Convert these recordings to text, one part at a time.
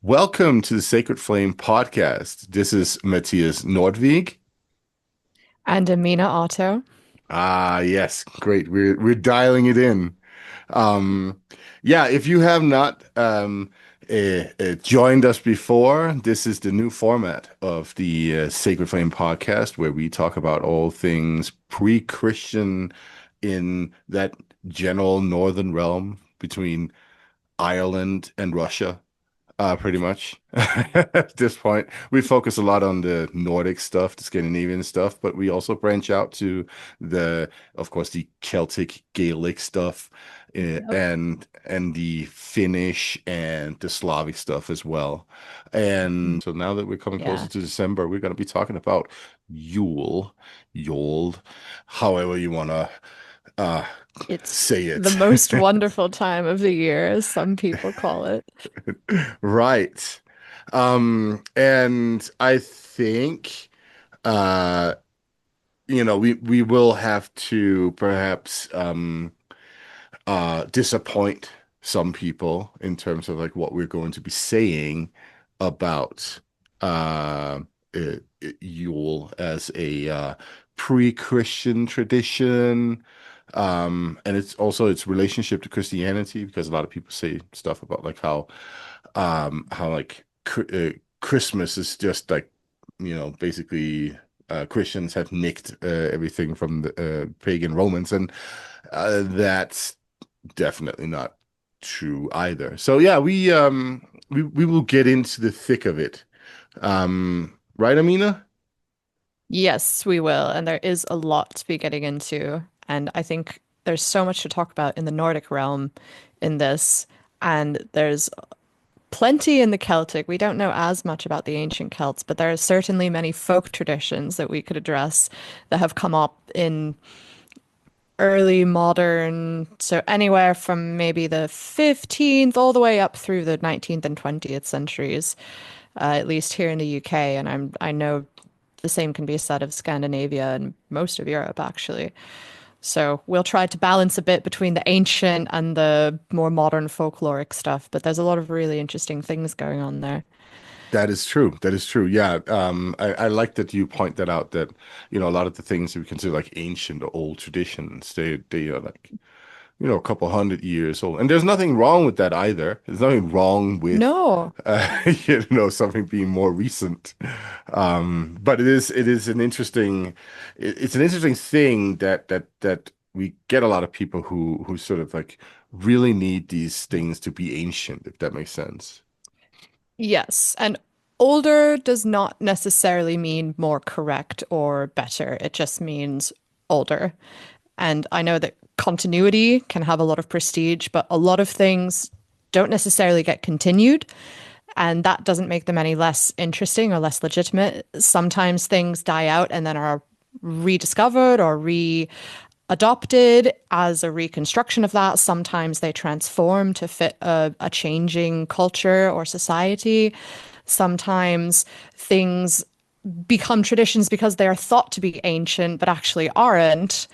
Welcome to the Sacred Flame podcast. This is Matthias Nordvig. And Amina Otto. Ah, yes, great. We're dialing it in. Um, yeah, if you have not joined us before, this is the new format of the Sacred Flame podcast, where we talk about all things pre-Christian in that general northern realm between Ireland and Russia. Pretty much. At this point, we focus a lot on the Nordic stuff, the Scandinavian stuff, but we also branch out to of course, the Celtic Gaelic stuff, Yep. and the Finnish and the Slavic stuff as well. And so now that we're coming closer Yeah. to December, we're going to be talking about Yule, however you want to uh, It's say the it. most wonderful time of the year, as some people call it. Right. And I think uh we will have to perhaps disappoint some people in terms of like what we're going to be saying about uh, Yule as a pre-Christian tradition. And it's also its relationship to Christianity, because a lot of people say stuff about like how like Christmas is just like, basically Christians have nicked everything from the pagan Romans, and that's definitely not true either. So yeah, we will get into the thick of it. Right, Amina? Yes, we will. And there is a lot to be getting into. And I think there's so much to talk about in the Nordic realm in this. And there's plenty in the Celtic. We don't know as much about the ancient Celts, but there are certainly many folk traditions that we could address that have come up in early modern, so anywhere from maybe the 15th all the way up through the 19th and 20th centuries, at least here in the UK. And I know the same can be said of Scandinavia and most of Europe, actually. So we'll try to balance a bit between the ancient and the more modern folkloric stuff, but there's a lot of really interesting things going on there. That is true. That is true. Yeah. I like that you point that out, that, a lot of the things that we consider like ancient or old traditions, they are like, a couple hundred years old. And there's nothing wrong with that either. There's nothing wrong with, No. something being more recent. But it is it's an interesting thing that we get a lot of people who sort of like really need these things to be ancient, if that makes sense. Yes, and older does not necessarily mean more correct or better. It just means older. And I know that continuity can have a lot of prestige, but a lot of things don't necessarily get continued. And that doesn't make them any less interesting or less legitimate. Sometimes things die out and then are rediscovered or readopted as a reconstruction of that. Sometimes they transform to fit a changing culture or society. Sometimes things become traditions because they are thought to be ancient, but actually aren't.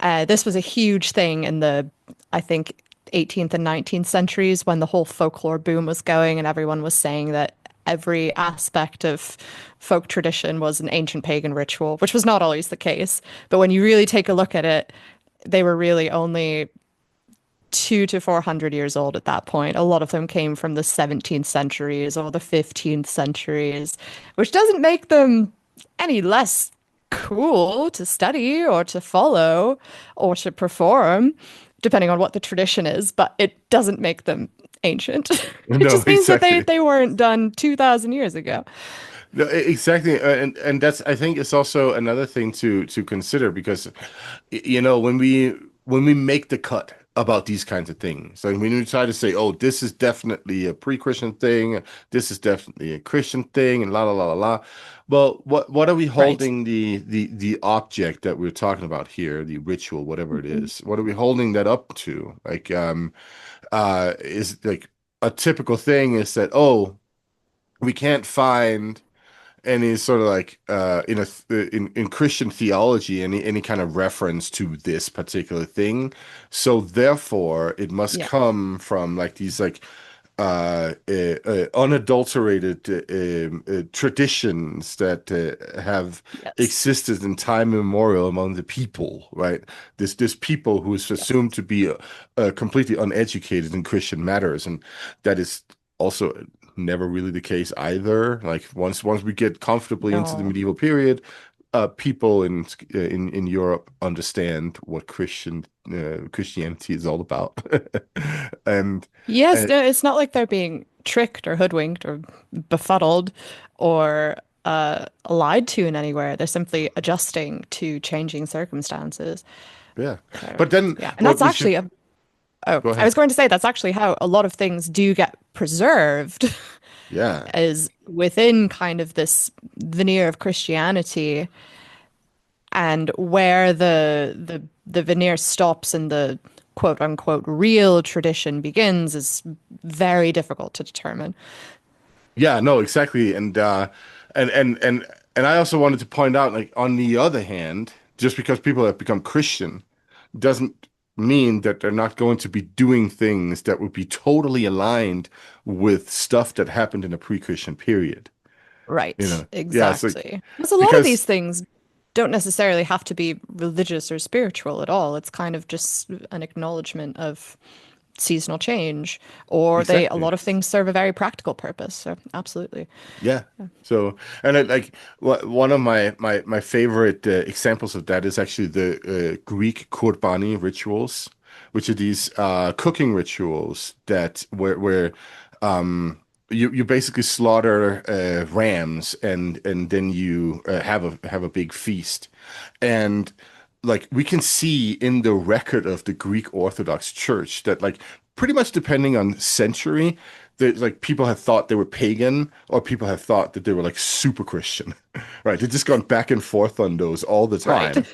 This was a huge thing in I think, 18th and 19th centuries when the whole folklore boom was going and everyone was saying that every aspect of folk tradition was an ancient pagan ritual, which was not always the case. But when you really take a look at it, they were really only 200 to 400 years old at that point. A lot of them came from the 17th centuries or the 15th centuries, which doesn't make them any less cool to study or to follow or to perform, depending on what the tradition is, but it doesn't make them ancient. It No, just means that exactly. they weren't done 2000 years ago. No, exactly, and that's, I think, it's also another thing to consider, because when we make the cut about these kinds of things, like when we try to say, oh, this is definitely a pre-Christian thing, this is definitely a Christian thing, and la la la la la. Well, what are we Right. holding the object that we're talking about here, the ritual, whatever it is? What are we holding that up to? Like, is like a typical thing is that, oh, we can't find any sort of like in Christian theology any kind of reference to this particular thing, so therefore it must Yeah. come from like these like unadulterated traditions that have Yes. existed in time immemorial among the people, right? This people who is Yes. assumed to be completely uneducated in Christian matters, and that is also never really the case either. Like once we get comfortably into the No. medieval period, people in Europe understand what Christianity is all about, and Yes, uh, no, it's not like they're being tricked or hoodwinked or befuddled or lied to in anywhere. They're simply adjusting to changing circumstances. yeah. So, But then yeah. And what that's we should actually a, oh, go I was ahead. going to say that's actually how a lot of things do get preserved Yeah. is within kind of this veneer of Christianity and where the veneer stops and the quote unquote real tradition begins is very difficult to determine. Yeah, no, exactly. And and and and I also wanted to point out, like, on the other hand, just because people have become Christian doesn't mean that they're not going to be doing things that would be totally aligned with stuff that happened in a pre-Christian period. You Right, know? Yeah, it's like exactly. Because a lot of these because things don't necessarily have to be religious or spiritual at all. It's kind of just an acknowledgement of seasonal change, or they a exactly. lot of things serve a very practical purpose. So absolutely. Yeah. So, and like one of my favorite examples of that is actually the Greek Kurbani rituals, which are these cooking rituals that where you basically slaughter rams and then you have a big feast. And like we can see in the record of the Greek Orthodox Church that like pretty much depending on century, that like people have thought they were pagan or people have thought that they were like super Christian, right? They've just gone back and forth on those all the Right. time.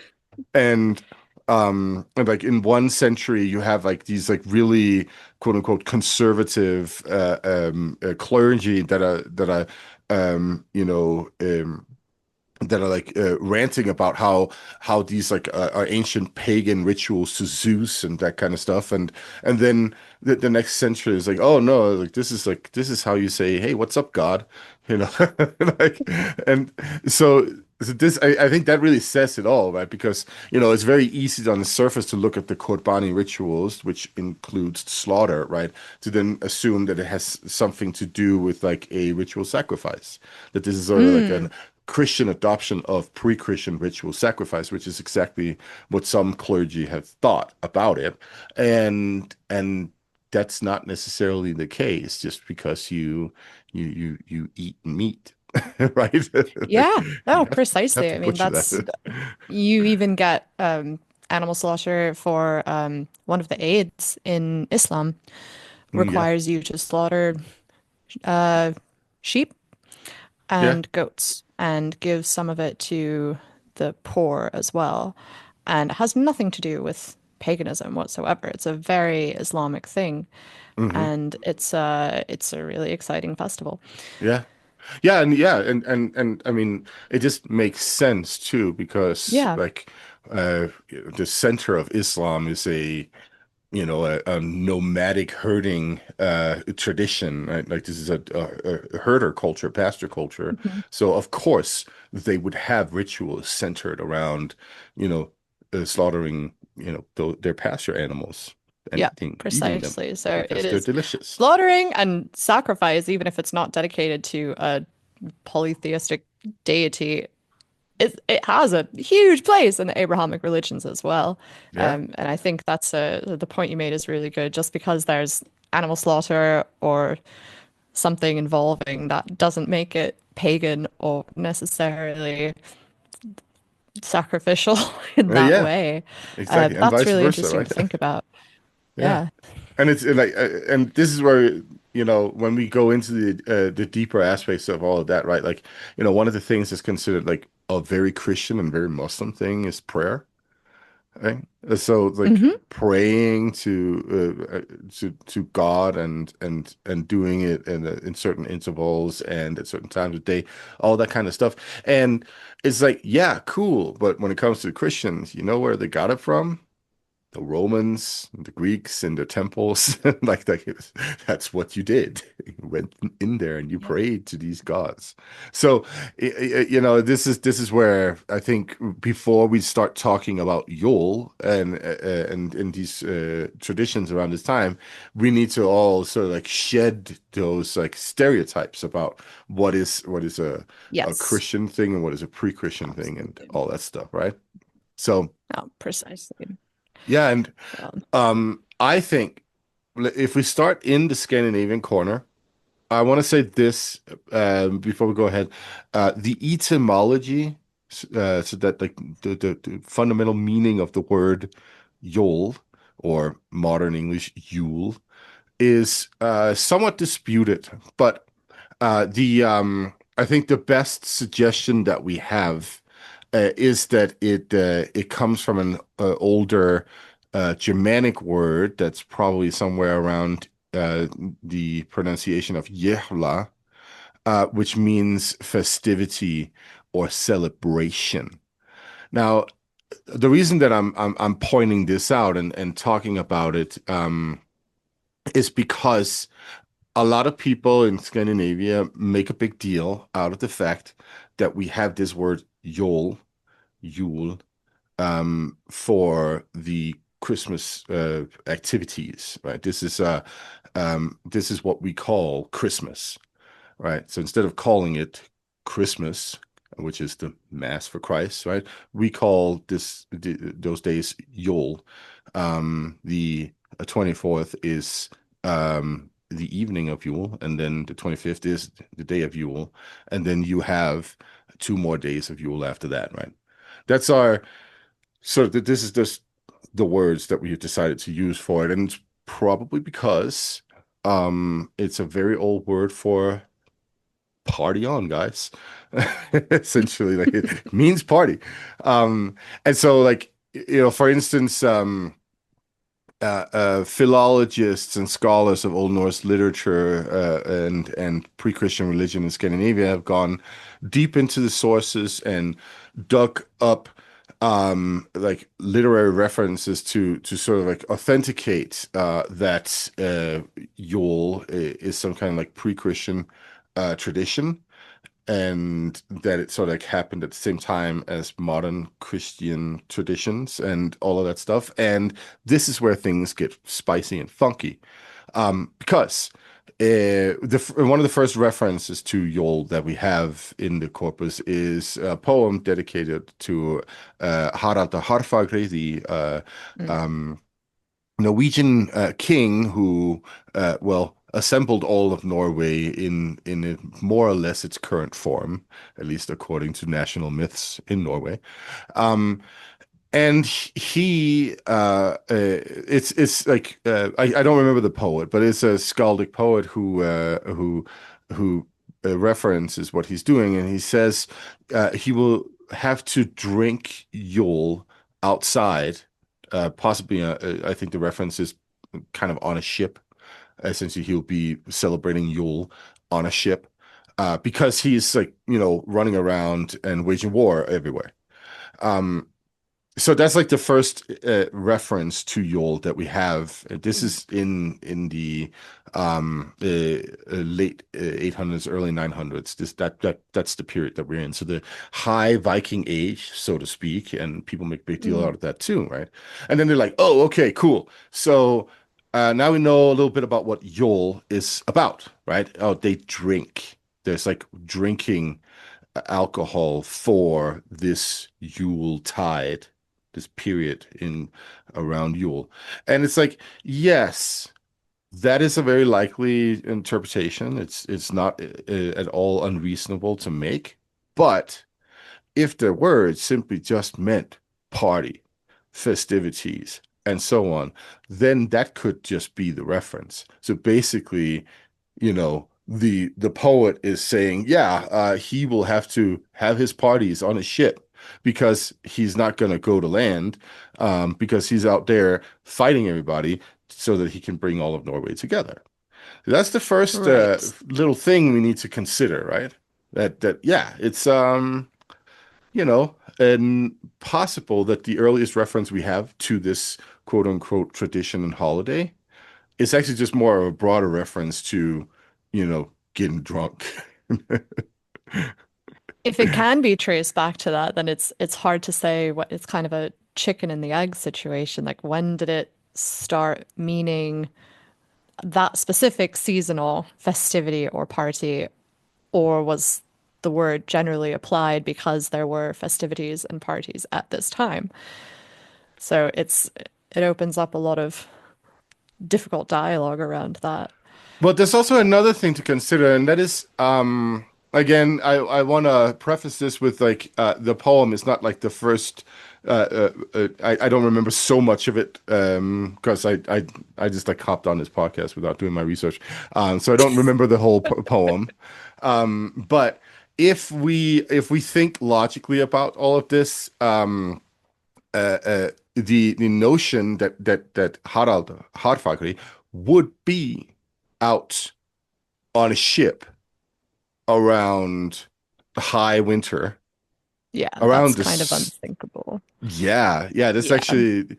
And like in one century you have like these like really quote unquote conservative clergy that are that are like ranting about how these like are ancient pagan rituals to Zeus and that kind of stuff, and then the next century is like, oh no, like this is how you say, hey, what's up, God, you know, like, and so this I think that really says it all, right? Because it's very easy on the surface to look at the Qurbani rituals, which includes slaughter, right, to then assume that it has something to do with like a ritual sacrifice, that this is sort of like Mm. an Christian adoption of pre-Christian ritual sacrifice, which is exactly what some clergy have thought about it. And that's not necessarily the case just because you eat meat, right? Yeah, You no, have precisely. to I mean, butcher that. that's you even get animal slaughter for one of the Eids in Islam Yeah. requires you to slaughter uh, sheep Yeah. and goats and give some of it to the poor as well. And it has nothing to do with paganism whatsoever. It's a very Islamic thing, Hmm. and it's a really exciting festival. Yeah. Yeah, and I mean it just makes sense too because Yeah. like the center of Islam is a nomadic herding tradition, right? Like this is a herder culture, pasture culture. Mhm. So of course they would have rituals centered around, slaughtering, their pasture animals and Yeah, eating them precisely. So because it they're is delicious. slaughtering and sacrifice, even if it's not dedicated to a polytheistic deity. It has a huge place in the Abrahamic religions as well. Yeah. And I think that's the point you made is really good. Just because there's animal slaughter or something involving that doesn't make it pagan or necessarily sacrificial in that Yeah, way. exactly. And That's vice really versa, interesting right? to think about. Yeah. Yeah. And it's like, and this is where, when we go into the deeper aspects of all of that, right? Like, one of the things that's considered like a very Christian and very Muslim thing is prayer, right? So like Hmm. praying to God and doing it in certain intervals and at certain times of day, all that kind of stuff. And it's like, yeah, cool. But when it comes to Christians, you know where they got it from? the Romans, the Greeks in their temples, that's what you did. You went in there and you Yeah. prayed to these gods. So, this is where I think before we start talking about Yule and these traditions around this time, we need to all sort of like shed those like stereotypes about what is a Yes. Christian thing and what is a pre-Christian thing and Absolutely. all that stuff, right? So, Oh, precisely. yeah, and Um, I think if we start in the Scandinavian corner, I want to say this before we go ahead. The etymology, so that like the fundamental meaning of the word Yule, or modern English Yule, is somewhat disputed. But the I think the best suggestion that we have is that it comes from an older Germanic word that's probably somewhere around uh, the pronunciation of Jehla, which means festivity or celebration. Now, the reason that I'm pointing this out and talking about it is because a lot of people in Scandinavia make a big deal out of the fact that we have this word Yule, for the Christmas activities, right? This is what we call Christmas, right? So instead of calling it Christmas, which is the Mass for Christ, right? We call those days Yule. The 24th is the evening of Yule, and then the 25th is the day of Yule, and then you have 2 more days of Yule after that, right? That's our this is just the words that we have decided to use for it, and it's probably because it's a very old word for party on, guys. Essentially, like it means party. Um, and so like for instance, philologists and scholars of Old Norse literature and pre-Christian religion in Scandinavia have gone deep into the sources and dug up like literary references to sort of like authenticate that Yule is some kind of like pre-Christian tradition, and that it sort of like happened at the same time as modern Christian traditions and all of that stuff. And this is where things get spicy and funky, because one of the first references to Yule that we have in the corpus is a poem dedicated to Harald Harfagri, the mm, um, Norwegian king who, assembled all of Norway in more or less its current form, at least according to national myths in Norway. Um, and it's like I don't remember the poet, but it's a skaldic poet who references what he's doing, and he says he will have to drink Yule outside, possibly. I think the reference is kind of on a ship. Essentially, he'll be celebrating Yule on a ship, because he's like running around and waging war everywhere. Um, so that's like the first reference to Yule that we have. This mm, is in the late 800s, early 900s. That's the period that we're in. So the high Viking age, so to speak, and people make a big deal mm, out of that too, right? And then they're like, "Oh, okay, cool. So now we know a little bit about what Yule is about, right? Oh, they drink. There's like drinking alcohol for this Yule tide, this period in around Yule. And it's like, yes, that is a very likely interpretation. It's not at all unreasonable to make. But if the words simply just meant party, festivities, and so on, then that could just be the reference. So basically, the poet is saying, yeah, he will have to have his parties on a ship because he's not going to go to land, because he's out there fighting everybody so that he can bring all of Norway together. That's the first right. little thing we need to consider, right? That yeah, it's and possible that the earliest reference we have to this quote unquote tradition and holiday. It's actually just more of a broader reference to, getting drunk. If it can be traced back to that, then it's hard to say what it's kind of a chicken and the egg situation. Like when did it start meaning that specific seasonal festivity or party, or was the word generally applied because there were festivities and parties at this time? So it opens up a lot of difficult dialogue around that. But there's also another thing to consider, and that is, again, I want to preface this with like the poem is not like the first. I don't remember so much of it because I just like hopped on this podcast without doing my research, so I don't remember the whole poem. But if we think logically about all of this, the notion that Harald Hardfagri would be out on a ship around the high winter, Yeah, around that's kind of this. unthinkable. Yeah, that's Yeah. actually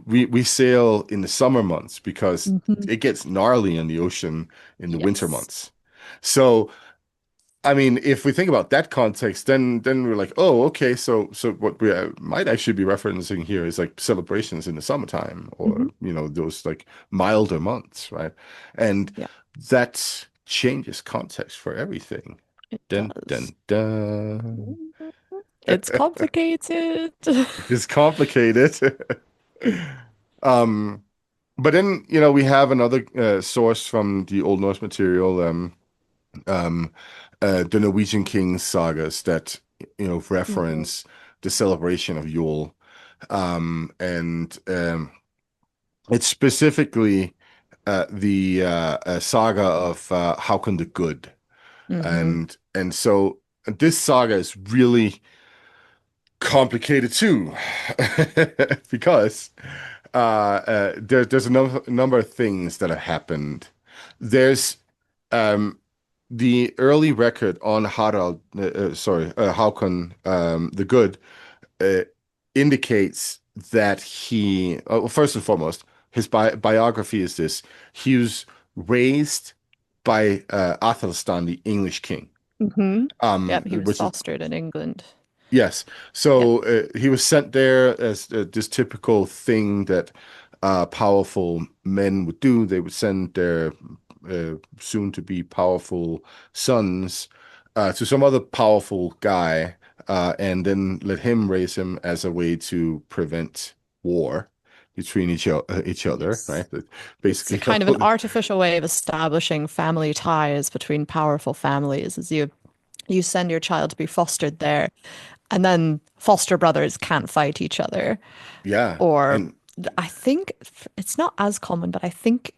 we sail in the summer months because Hmm. it gets gnarly in the ocean in the winter Yes. months. So I mean, if we think about that context, then we're like, oh, okay, so what we might actually be referencing here is like celebrations in the summertime, Hmm. or those like milder months, right? And Yeah, that changes context for everything. it Dun does. dun dun. It's complicated. It's complicated. Um, but then we have another source from the Old Norse material. Um, the Norwegian King's sagas that Mhm. reference the celebration of Yule, and it's specifically the saga of Haakon the Good, Hmm. and so this saga is really complicated too, because there's a number of things that have happened. There's the early record on Haakon the Good uh, indicates that well, first and foremost, his biography is this: he was raised by Athelstan, the English king, Hmm. Yep, he was which is fostered in England. yes. Yep. So he was sent there as this typical thing that powerful men would do. They would send their soon to be powerful sons to some other powerful guy, and then let him raise him as a way to prevent war between each other, Yes. right? That It's a basically, kind of an artificial way of establishing family ties between powerful families, as you send your child to be fostered there, and then foster brothers can't fight each other. yeah, Or and I think it's not as common, but I think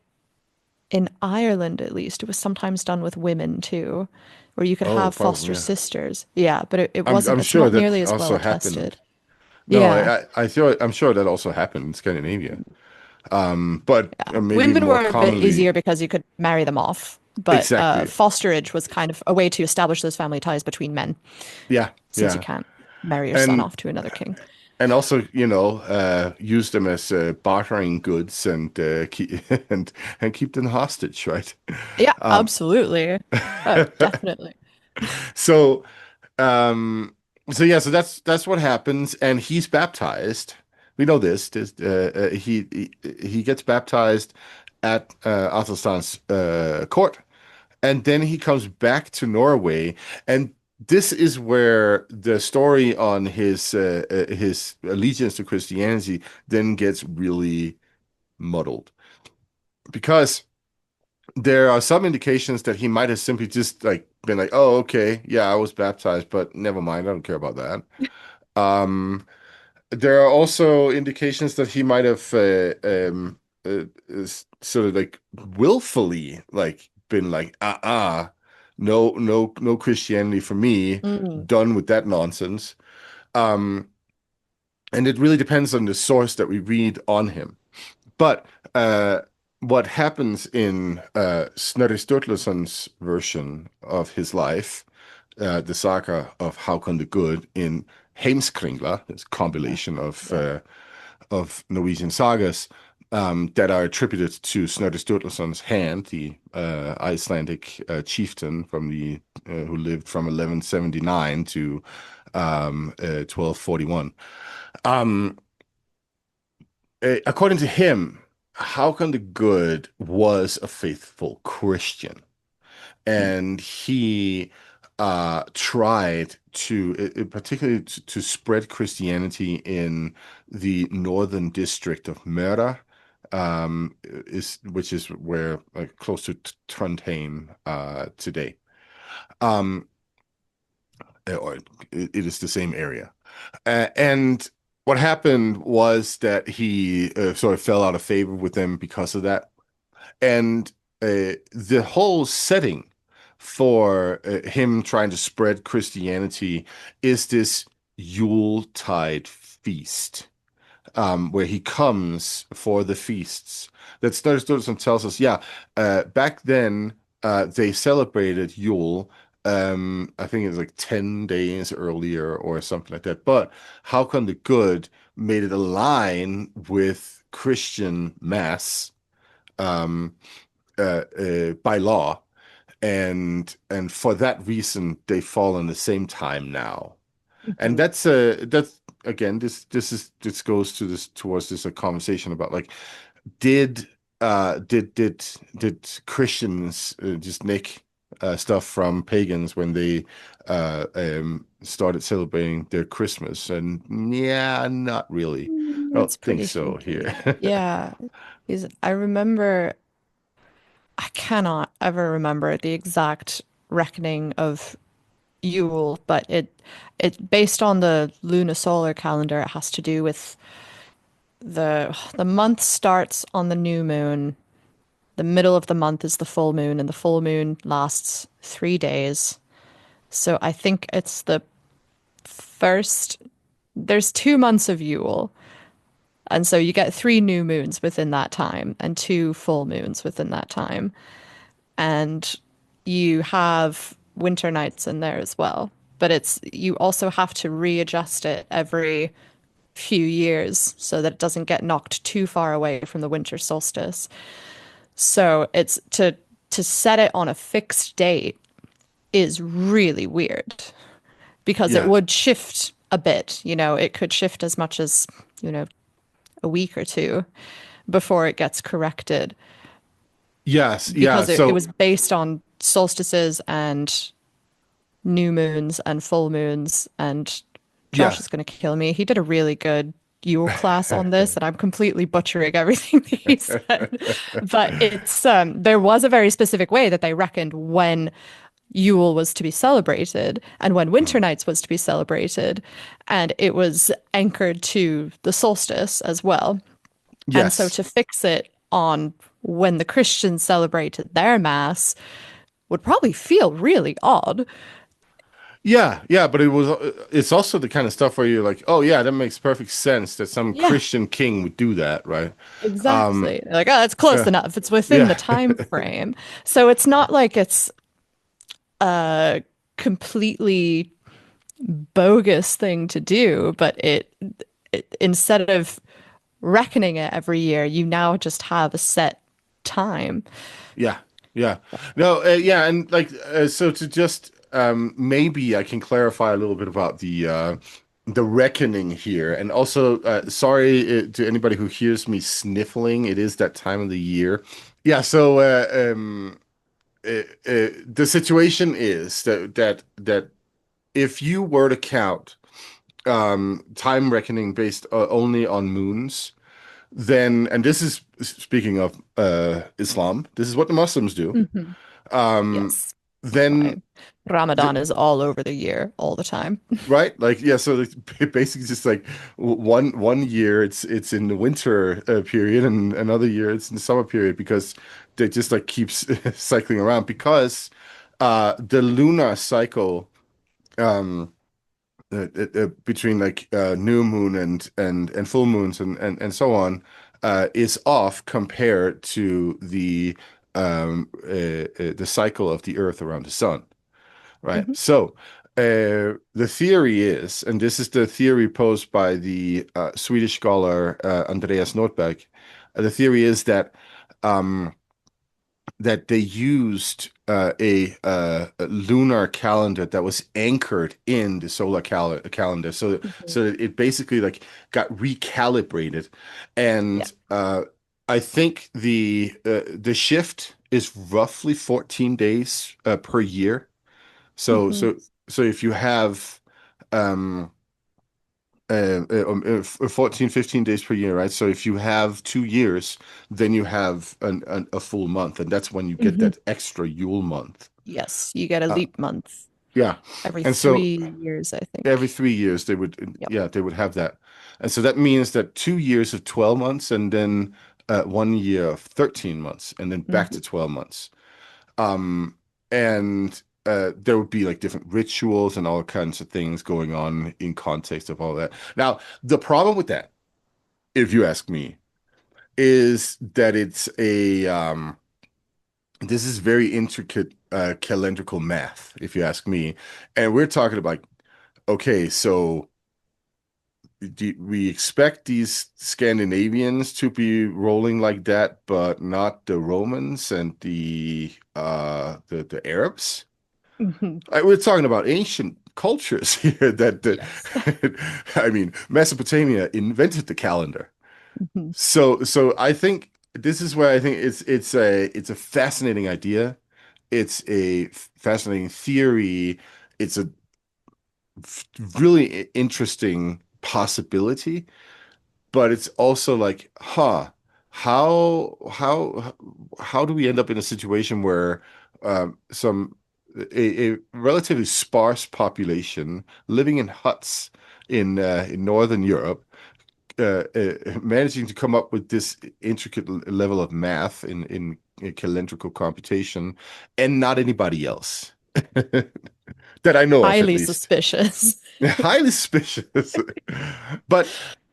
in Ireland at least it was sometimes done with women too, where you could oh, have probably, foster yeah. sisters. Yeah, but it I'm wasn't, I'm it's sure not that nearly as well also happened. attested. No, Yeah. I'm sure that also happened in Scandinavia. But Yeah. maybe Women more were a bit commonly, easier because you could marry them off, but exactly. fosterage was kind of a way to establish those family ties between men, Yeah, since you yeah. can't marry your son And off to another king. and also, use them as bartering goods and keep and keep them hostage, right? Yeah, Um, absolutely. Oh, definitely. so um so yeah, so that's what happens, and he's baptized. We know he gets baptized at Athelstan's court. And then he comes back to Norway, and this is where the story on his allegiance to Christianity then gets really muddled, because there are some indications that he might have simply just like been like, "Oh, okay, yeah, I was baptized, but never mind, I don't care about that." Um, there are also indications that he might have sort of like willfully like been like, no Christianity for me, Mm, done with that nonsense. Um, and it really depends on the source that we read on him. But what happens in Snorri Sturluson's version of his life, the saga of Haakon the Good in Heimskringla, this yeah, compilation of yeah. of Norwegian sagas that are attributed to Snorri Sturluson's hand, the Icelandic chieftain from the who lived from 1179 to 1241. Um, According to him, Håkon the Good was a faithful Christian, and he tried to, particularly to spread Christianity in the northern district of Møre, which is where like close to Trondheim today. Um, or it is the same area. And what happened was that he sort of fell out of favor with them because of that. And the whole setting for him trying to spread Christianity is this Yuletide feast, where he comes for the feasts. That Snorri Sturluson tells us, yeah, back then they celebrated Yule. I think it was like 10 days earlier or something like that. But Håkon the Good made it align with Christian mass um, by law, and for that reason they fall on the same time now. And Mhm. that's again this goes to this towards this a conversation about like did did Christians just nick stuff from pagans when they started celebrating their Christmas? And yeah, not really. I don't It's think pretty so here. hinky. Yeah. I remember, I cannot ever remember the exact reckoning of Yule, but it based on the lunisolar calendar, it has to do with the month starts on the new moon. The middle of the month is the full moon, and the full moon lasts 3 days. So I think it's the first, there's 2 months of Yule. And so you get 3 new moons within that time and 2 full moons within that time. And you have winter nights in there as well. But you also have to readjust it every few years so that it doesn't get knocked too far away from the winter solstice. So it's to set it on a fixed date is really weird because it Yeah. would shift a bit. It could shift as much as, you know, a week or two before it gets corrected Yes. Yeah. because it So was based on solstices and new moons and full moons. And Josh yeah. is going to kill me. He did a really good Yule class on this, and I'm completely butchering everything that he said. But there was a very specific way that they reckoned when Yule was to be celebrated and when Winter Nights was to be celebrated, and it was anchored to the solstice as well. And so Yes. to fix it on when the Christians celebrated their mass would probably feel really odd. Yeah, yeah, but it's also the kind of stuff where you're like, oh yeah, that makes perfect sense that some Yeah, Christian king would do that, right? Um, exactly. Like, oh, it's close uh, enough. It's within the yeah. time frame. So it's not like it's a completely bogus thing to do, but instead of reckoning it every year, you now just have a set time. Yeah. Yeah. No, yeah, and like so to just maybe I can clarify a little bit about the reckoning here. And also sorry to anybody who hears me sniffling. It is that time of the year. Yeah, so the situation is that if you were to count time reckoning based only on moons, then, and this is speaking of Islam, this is what the Muslims do. Hmm. Um, Yes, that's then, why Ramadan is all over the year, all the time. right, like yeah, so it's basically just like one year it's in the winter period, and another year it's in the summer period because they just like keeps cycling around because the lunar cycle. Um, Between like new moon and full moons and so on is off compared to the cycle of the Earth around the sun, right? Hmm. So The theory is, and this is the theory posed by the Swedish scholar Andreas Nordberg. The theory is um, that they used a lunar calendar that was anchored in the solar calendar, so Mhm. so it basically like got recalibrated, Yeah. and I think the shift is roughly 14 days per year. So Hmm. so so if you have um 14, 15 days per year, right? So if you have 2 years, then you have a full month, and that's when you get Hmm. that extra Yule month. Yes, you get a Uh, leap month yeah. every And so 3 years, I every think. 3 years Yep. they would have that. And so that means that 2 years of 12 months and then 1 year of 13 months and then back Hmm. to 12 months. Um, and there would be like different rituals and all kinds of things going on in context of all that. Now, the problem with that, if you ask me, is that it's a this is very intricate calendrical math, if you ask me. And we're talking about, okay, so do we expect these Scandinavians to be rolling like that, but not the Romans and the Arabs? Hmm. We're talking about ancient cultures here Yes. I mean, Mesopotamia invented the calendar. Hmm. So I think this is where I think it's a fascinating idea. It's a fascinating theory. It's a really interesting possibility, but it's also like, how do we end up in a situation where some a relatively sparse population living in huts in Northern Europe managing to come up with this intricate level of math in calendrical computation and not anybody else that I know of at Highly least. suspicious. Highly suspicious. But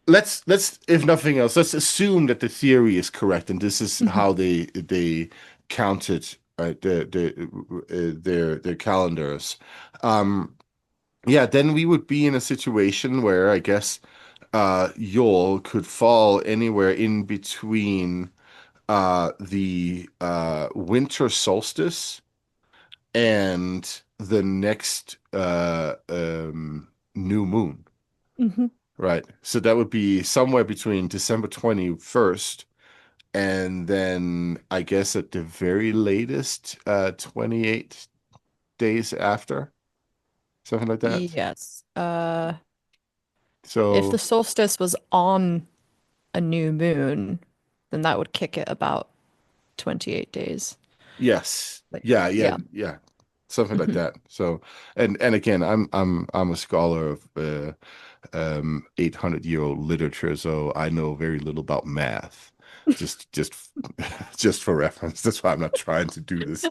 let's if nothing else, let's assume that the theory is correct and this is Mhm. how they counted their calendars. Um, yeah, then we would be in a situation where I guess Yule could fall anywhere in between the winter solstice and the next new moon, Mhm. right? So that would be somewhere between December 21st and then I guess at the very latest 28 days after, something like that. Yes. If the So solstice was on a new moon, then that would kick it about 28 days yes. later. Yeah, yeah, Yeah. yeah. Something like Hmm. that. So and again, I'm a scholar of 800-year-old literature, so I know very little about math. Just just for reference. That's why I'm not trying to do this.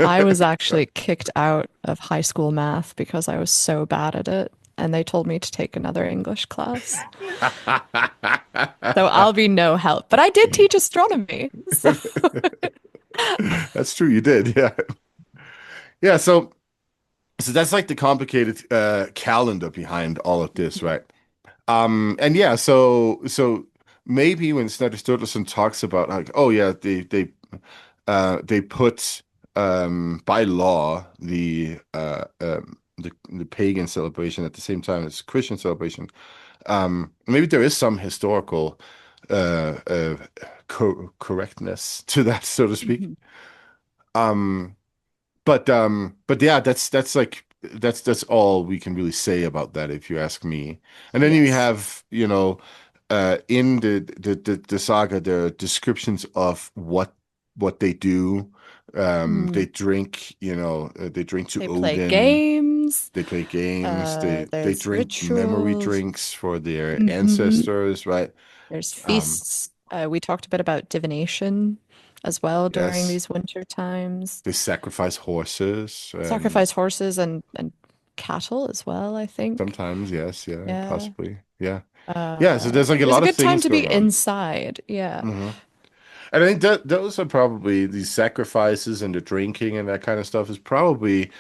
I was actually kicked out of high school math because I was so bad at it, and they told me to take another English class. So I'll be no help. But I did teach astronomy. So That's true, you did, yeah. Yeah, so that's like the complicated calendar behind all of this, right? And yeah, so maybe when Snyder Sturluson talks about like, oh yeah, they put by law the pagan celebration at the same time as Christian celebration. Maybe there is some historical correctness to that, so to speak. Mhm. Um, but yeah, that's like that's all we can really say about that if you ask me. And then you Yes. have, in the saga, there are descriptions of what they do. They Mm. drink, they drink to They play Odin. games. They play games. They There's drink memory rituals. drinks for their Hmm. ancestors, right? There's Um, feasts. We talked a bit about divination as well during yes, these winter times. they sacrifice horses and Sacrifice horses and cattle as well, I think. sometimes, yes, yeah, Yeah. possibly, yeah. Yeah, so there's like a It was a lot of good time things to be going on. inside. Yeah. Hmm. And I think that those are probably these sacrifices and the drinking and that kind of stuff is probably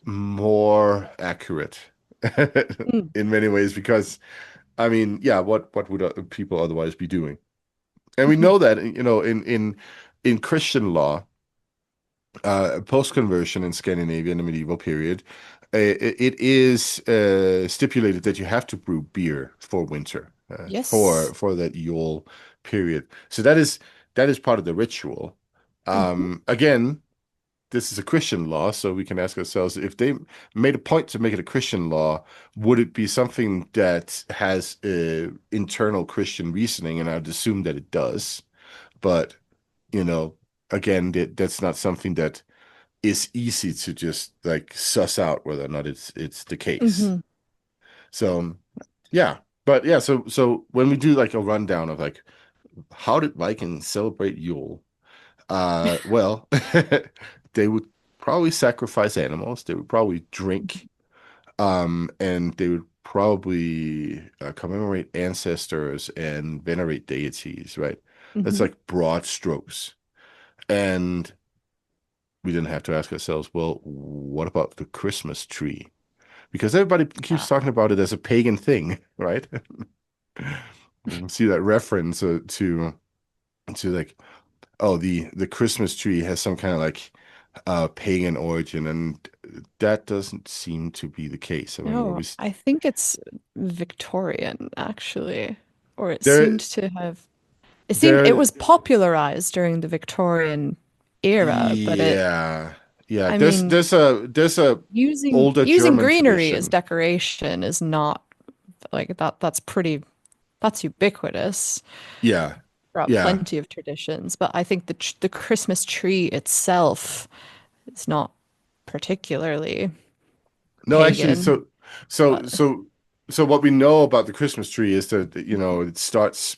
more accurate Mm. in many ways because I mean, yeah, what would people otherwise be doing? And we Mhm. know that, in Christian law, post-conversion in Scandinavia in the medieval period, it is stipulated that you have to brew beer for winter, Yes. for that Yule period. So that is part of the ritual. Hmm. Again, this is a Christian law, so we can ask ourselves if they made a point to make it a Christian law, would it be something that has internal Christian reasoning? And I'd assume that it does. But, you know, again, that's not something that is easy to just like suss out whether or not it's the case. Hmm. So, yeah. But yeah, so when we do like a rundown of like how did Vikings celebrate Yule? Well, they would probably sacrifice animals. They would probably drink, and they would probably commemorate ancestors and venerate deities, right? That's Hmm. like broad strokes. And we didn't have to ask ourselves, well, what about the Christmas tree? Because everybody keeps Yeah. talking about it as a pagan thing, right? You can see that reference to like, oh, the Christmas tree has some kind of like pagan origin, and that doesn't seem to be the case. I mean, No, I think it's Victorian actually, or it seemed there to have. It there was popularized during the Victorian era, but yeah, yeah. I There's mean, there's a there's a older using German greenery as tradition. decoration is not like that. That's ubiquitous Yeah, throughout yeah. plenty of traditions. But I think the Christmas tree itself is not particularly No, actually, pagan, so but so so what we know about the Christmas tree is that, it starts,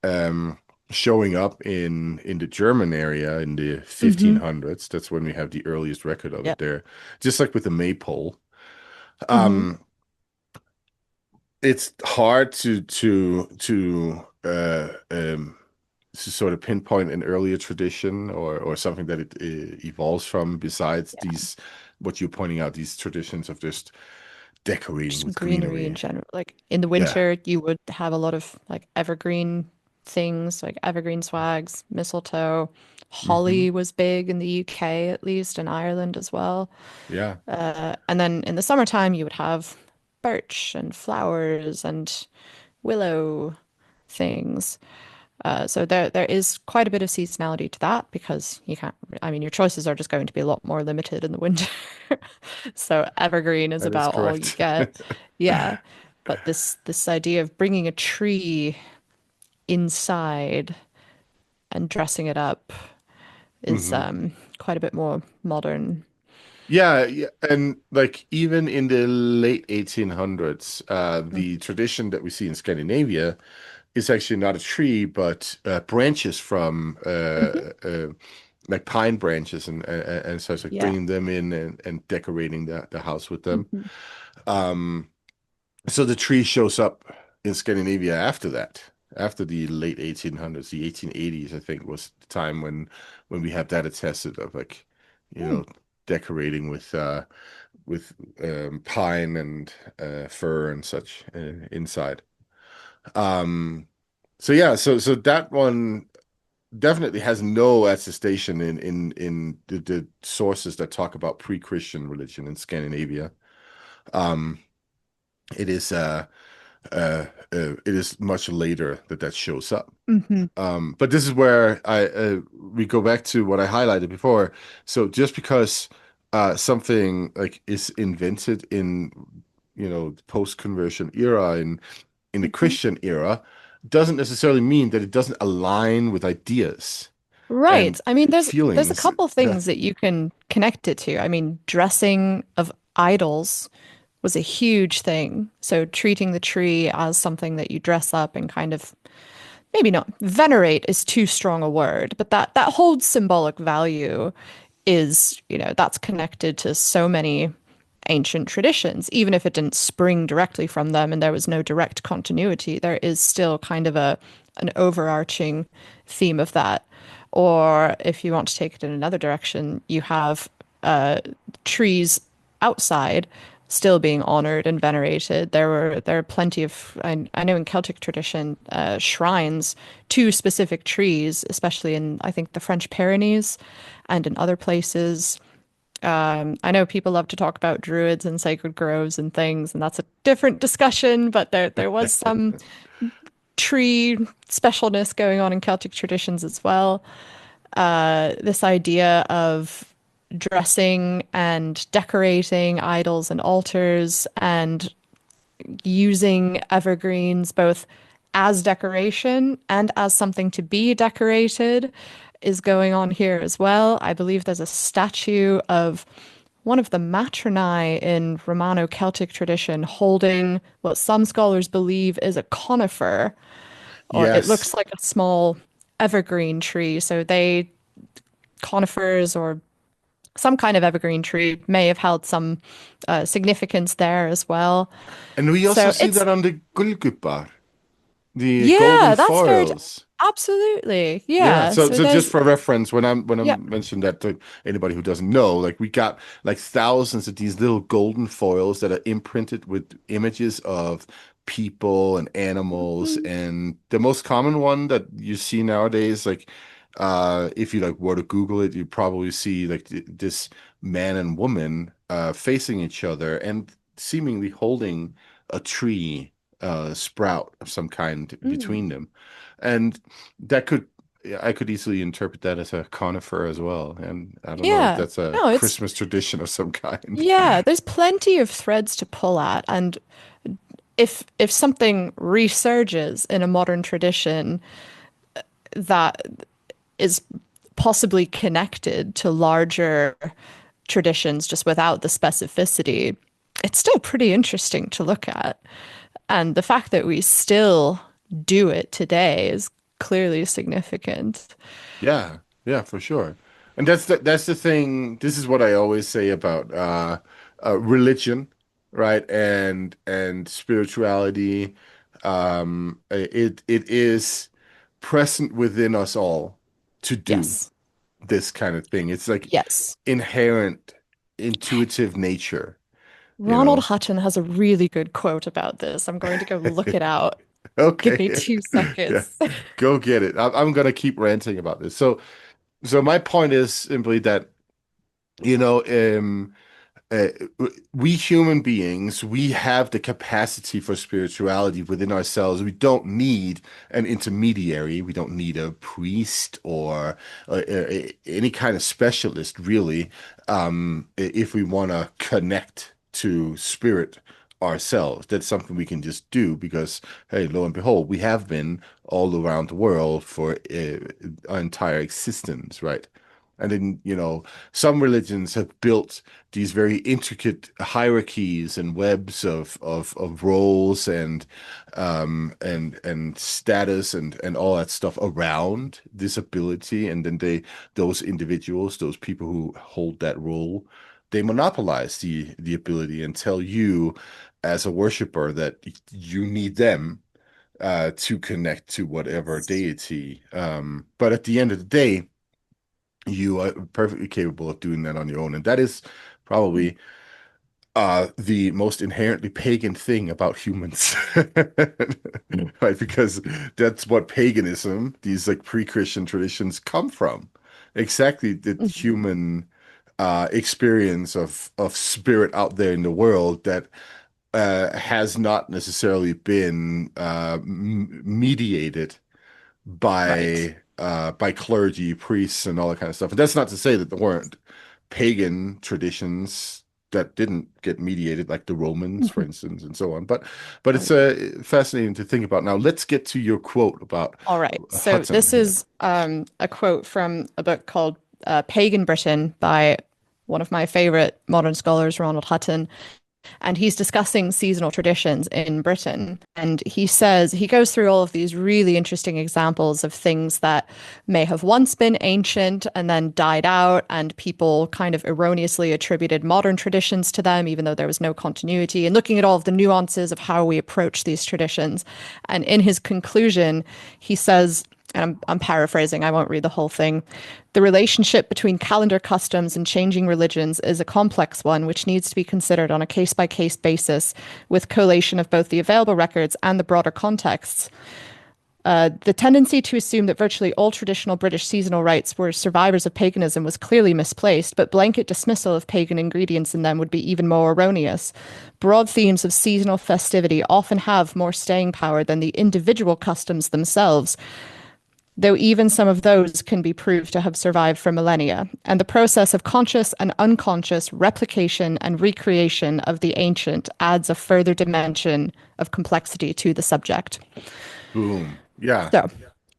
um showing up in the German area in the hmm 1500s. That's when we have the earliest record of yeah. it there. Just like with the maypole. Hmm. Um it's hard to sort of pinpoint an earlier tradition or something that it evolves from besides these what you're pointing out, these traditions of just decorating Just with greenery in greenery. general. Like in the Yeah. winter, you would have a lot of like evergreen things, like evergreen swags, mistletoe. Hmm. Holly was big in the UK at least, and Ireland as well. Yeah. And then in the summertime, you would have birch and flowers and willow things. So there is quite a bit of seasonality to that because you can't, I mean, your choices are just going to be a lot more limited in the winter. So evergreen is That is about all you correct. get. Yeah. But this idea of bringing a tree inside and dressing it up is Hmm. quite a bit more modern. Yeah, yeah, and like even in the late 1800s, the Mhm. tradition that we see in Scandinavia is actually not a tree, but branches from Mhm. like pine branches and such, like Yeah. bringing them in and decorating the house with them. Hmm. Um, so the tree shows up in Scandinavia after that, after the late 1800s, the 1880s, I think was the time when we have that attested of like, you Hmm. know, decorating with pine and fir and such inside. Um, so yeah, so that one definitely has no attestation in the sources that talk about pre-Christian religion in Scandinavia. Um, it is it is much later that shows up. Hmm. But this is where I we go back to what I highlighted before. So just because something like is invented in the post-conversion era in the Hmm. Christian era doesn't necessarily mean that it doesn't align with ideas Right. and I mean, there's a feelings. couple Yeah. things that you can connect it to. I mean, dressing of idols was a huge thing. So treating the tree as something that you dress up and kind of maybe not venerate is too strong a word, but that holds symbolic value is, that's connected to so many ancient traditions. Even if it didn't spring directly from them and there was no direct continuity, there is still kind of a an overarching theme of that. Or if you want to take it in another direction, you have trees outside still being honored and venerated. There are plenty of I know in Celtic tradition shrines to specific trees, especially in I think the French Pyrenees and in other places. I know people love to talk about druids and sacred groves and things, and that's a different discussion, but there was some tree specialness going on in Celtic traditions as well. This idea of dressing and decorating idols and altars and using evergreens both as decoration and as something to be decorated is going on here as well. I believe there's a statue of one of the matronae in Romano-Celtic tradition holding what some scholars believe is a conifer, or it Yes. looks like a small evergreen tree. So they conifers or some kind of evergreen tree may have held some significance there as well. And we also So see it's that on the gulgupar, the golden yeah, that's very foils. absolutely Yeah, yeah. so So just there's for reference, when I yeah. mentioned that to anybody who doesn't know, like we got like thousands of these little golden foils that are imprinted with images of people and animals, Mhm. and the most common one that you see nowadays, like if you like were to Google it, you probably see like this man and woman facing each other and seemingly holding a tree sprout of some kind Mm. between them. And that could I could easily interpret that as a conifer as well. And I don't know if Yeah. that's a No, it's Christmas tradition of some kind. yeah, there's plenty of threads to pull at, and if something resurges in a modern tradition that is possibly connected to larger traditions just without the specificity, it's still pretty interesting to look at. And the fact that we still do it today is clearly significant. Yeah, yeah, for sure. And that's the thing. This is what I always say about religion, right? And spirituality. It is present within us all to do Yes. this kind of thing. It's like Yes. inherent, intuitive nature, you Ronald know? Hutton has a really good quote about this. I'm going to go look it out. Give me Okay. two Yeah. seconds. Go get it. I'm gonna keep ranting about this. So my point is simply that, you know, uh, we human beings, we have the capacity for spirituality within ourselves. We don't need an intermediary. We don't need a priest or any kind of specialist, really, if we want to connect to spirit ourselves. That's something we can just do because, hey, lo and behold, we have been all around the world for our entire existence, right? And then, some religions have built these very intricate hierarchies and webs of roles and status and all that stuff around this ability, and then those individuals, those people who hold that role, they monopolize the ability and tell you as a worshiper that you need them to connect to whatever deity. But at the end of the day, you are perfectly capable of doing that on your own, and that is probably the most inherently pagan thing about humans. Right? Because that's what paganism, these like pre-Christian traditions come from. Exactly the Mhm. human experience of spirit out there in the world that has not necessarily been mediated Right. by clergy, priests, and all that kind of stuff. And that's not to say that there weren't pagan traditions that didn't get mediated, like the Romans, for Mhm. instance, and so on. But Oh, it's yeah. fascinating to think about. Now, let's get to your quote about All right. So Hutton this here. is a quote from a book called Pagan Britain by one of my favorite modern scholars, Ronald Hutton. And he's discussing seasonal traditions in Britain. And he says, he goes through all of these really interesting examples of things that may have once been ancient and then died out, and people kind of erroneously attributed modern traditions to them, even though there was no continuity, and looking at all of the nuances of how we approach these traditions. And in his conclusion, he says, and I'm paraphrasing, I won't read the whole thing. The relationship between calendar customs and changing religions is a complex one which needs to be considered on a case by case basis with collation of both the available records and the broader contexts. The tendency to assume that virtually all traditional British seasonal rites were survivors of paganism was clearly misplaced, but blanket dismissal of pagan ingredients in them would be even more erroneous. Broad themes of seasonal festivity often have more staying power than the individual customs themselves, though even some of those can be proved to have survived for millennia. And the process of conscious and unconscious replication and recreation of the ancient adds a further dimension of complexity to the subject. Boom. Yeah. So,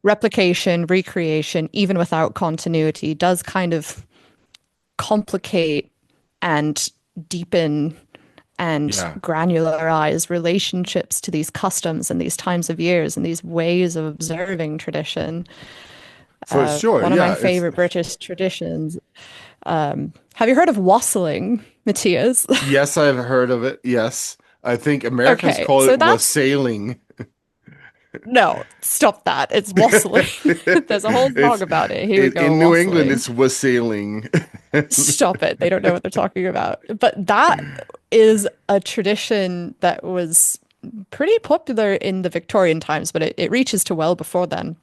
replication, recreation, even without continuity, does kind of complicate and deepen and Yeah. granularize relationships to these customs and these times of years and these ways of observing tradition. For sure. One of my Yeah. It's favorite British traditions. Have you heard of wassailing, Matthias? yes, I've heard of it. Yes. I think Americans Okay, call so it that's wassailing. no, stop that. It's wassailing. There's a whole song It's about it. Here we go, in New England, wassailing. it's wassailing. Stop it. They don't know what they're talking about. But that is a tradition that was pretty popular in the Victorian times, but it reaches to well before then,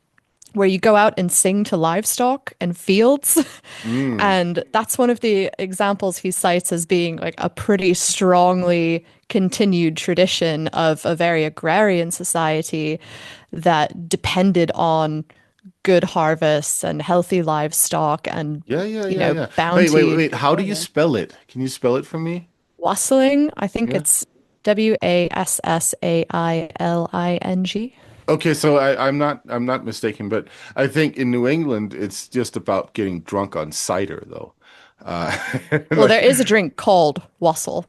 where you go out and sing to livestock and fields. Mm. And that's one of the examples he cites as being like a pretty strongly continued tradition of a very agrarian society that depended on good harvests and healthy livestock and, Yeah, yeah, you yeah, know, yeah. bounty Wait. How do you before. spell it? Can you spell it for me? Wassailing, I think Yeah. it's Wassailing. Okay, so I'm not mistaken, but I think in New England it's just about getting drunk on cider though. Uh Well, there like is a drink called wassail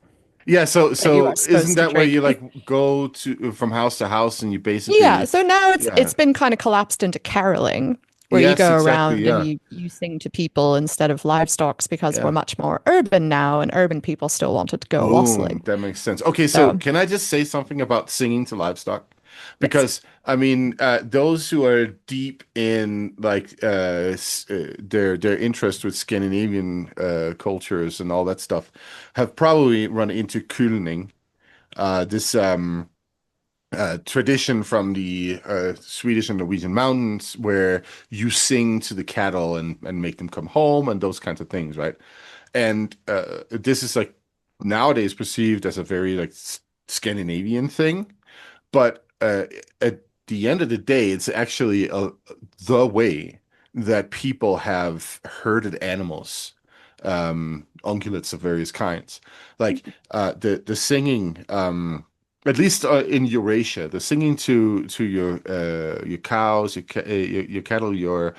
yeah, that you are isn't supposed to that where drink. you like go to from house to house and you Yeah, basically so now yeah. it's been kind of collapsed into caroling, where you Yes, go exactly. around and Yeah. you sing to people instead of livestock because we're Yeah. much more urban now, and urban people still wanted to go Boom. wassailing. That makes sense. Okay, so So, can I just say something about singing to livestock? yes. Because I mean, those who are deep in like their interest with Scandinavian cultures and all that stuff have probably run into kulning, this tradition from the Swedish and Norwegian mountains where you sing to the cattle and make them come home and those kinds of things, right? And this is like nowadays perceived as a very like Scandinavian thing, but at the end of the day, it's actually the way that people have herded animals, ungulates of various kinds. Like the singing, at least in Eurasia, the singing to your cows, your cattle, your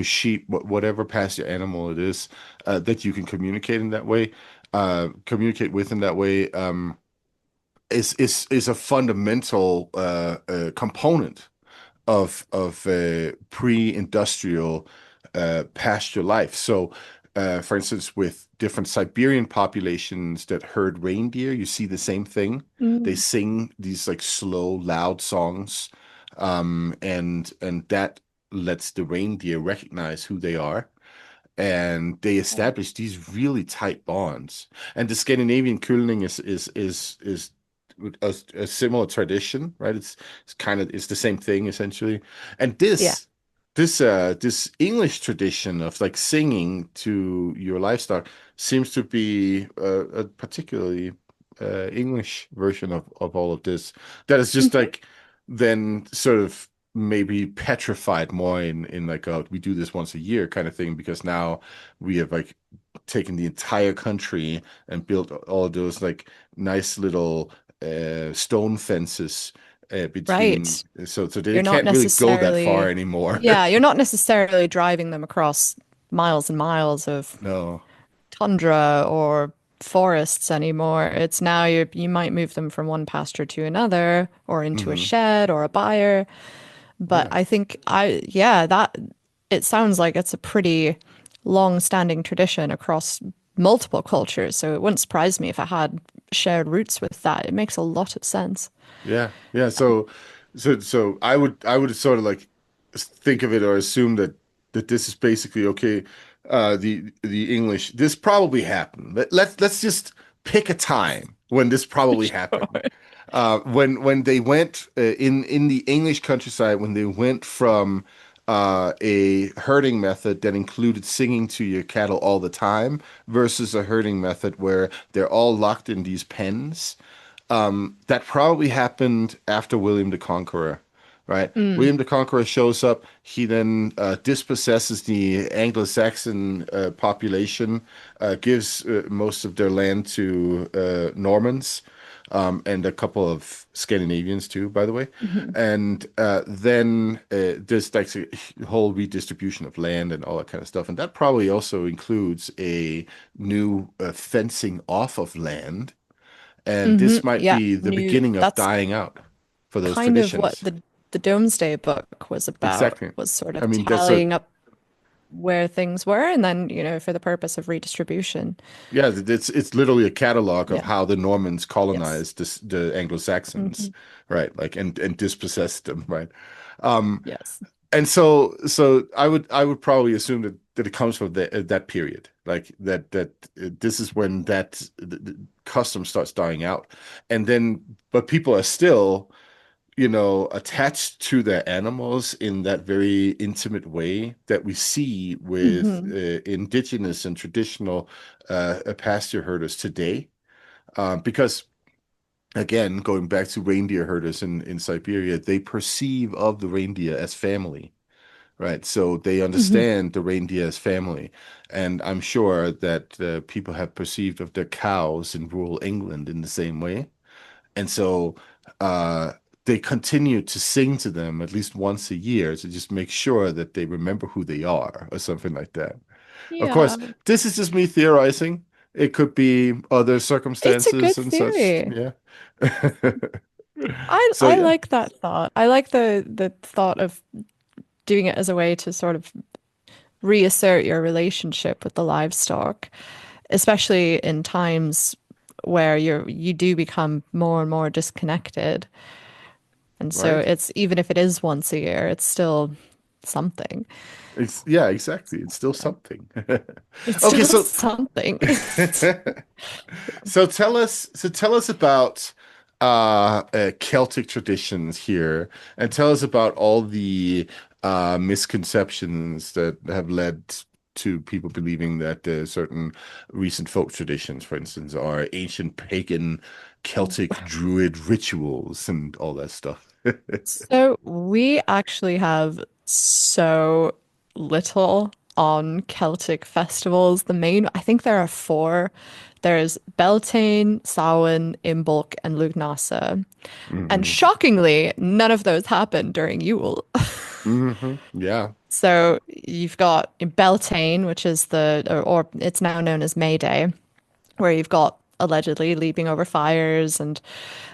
sheep, whatever pasture animal it is, that you can communicate in that way, communicate with in that way. Is a fundamental component of pre-industrial pasture life. So, for instance, with different Siberian populations that herd reindeer, you see the same thing. They Mm. sing these like slow, loud songs, and that lets the reindeer recognize who they are. And they establish these really tight bonds. And the Scandinavian Kulning is a similar tradition, right? It's kind of it's the same thing essentially. And Yeah. this English tradition of like singing to your livestock seems to be a particularly English version of all of this that is just Mhm. like then sort of maybe petrified more in like a we do this once a year kind of thing because now we have like taken the entire country and built all of those like nice little stone fences between Right. so they You're not can't really go that far necessarily, anymore. yeah, you're not necessarily driving them across miles and miles of No. tundra or forests anymore. It's now you might move them from one pasture to another or into a Hmm. shed or a byre. But Yeah. I think yeah, that it sounds like it's a pretty long-standing tradition across multiple cultures. So it wouldn't surprise me if it had shared roots with that. It makes a lot of sense. Yeah. Yeah. So I would sort of like think of it or assume that this is basically okay. The English, this probably happened. Let's just pick a time when this probably happened. Sure. When they went in the English countryside, when they went from a herding method that included singing to your cattle all the time versus a herding method where they're all locked in these pens. That probably happened after William the Conqueror, right? Mm, William the Conqueror shows up. He then dispossesses the Anglo-Saxon population, gives most of their land to Normans, and a couple of Scandinavians too, by the way. mhm, And then there's like a whole redistribution of land and all that kind of stuff. And that probably also includes a new fencing off of land, and this might yeah, be the new. beginning of That's dying out for those kind of what traditions. the Domesday Book was about, Exactly. was sort I of mean, that's a tallying up where things were, and then, for the purpose of redistribution. yeah, it's literally a catalog of Yeah. how the Normans Yes. colonized the Anglo-Saxons, Hmm. right? Like and dispossessed them, right? Um, Yes. and so I would probably assume that it comes from that period, like that this is when the custom starts dying out, and then but people are still attached to their animals in that very intimate way that we see with Hmm. indigenous and traditional pasture herders today. Because again, going back to reindeer herders in Siberia, they perceive of the reindeer as family, right? So they Hmm. understand the reindeer as family. And I'm sure that people have perceived of their cows in rural England in the same way. And so uh, they continue to sing to them at least once a year to just make sure that they remember who they are or something like that. Of course, Yeah. this is just me theorizing. It could be other It's a circumstances good and such. theory. Yeah. I So I yeah, like that thought. I like the thought of doing it as a way to sort of reassert your relationship with the livestock, especially in times where you do become more and more disconnected. And so right. it's even if it is once a year, it's still something. Yeah, exactly. It's still something. It's Okay, still so something. tell us about Celtic traditions here, and tell us about all the misconceptions that have led to people believing that certain recent folk traditions, for instance, are ancient pagan Celtic druid rituals and all that stuff. So we actually have so little on Celtic festivals. I think there are four. There's Beltane, Samhain, Imbolc, and Lugnasa. And Hmm. shockingly, none of those happen during Yule. Yeah. So you've got Beltane, which is or it's now known as May Day, where you've got allegedly leaping over fires and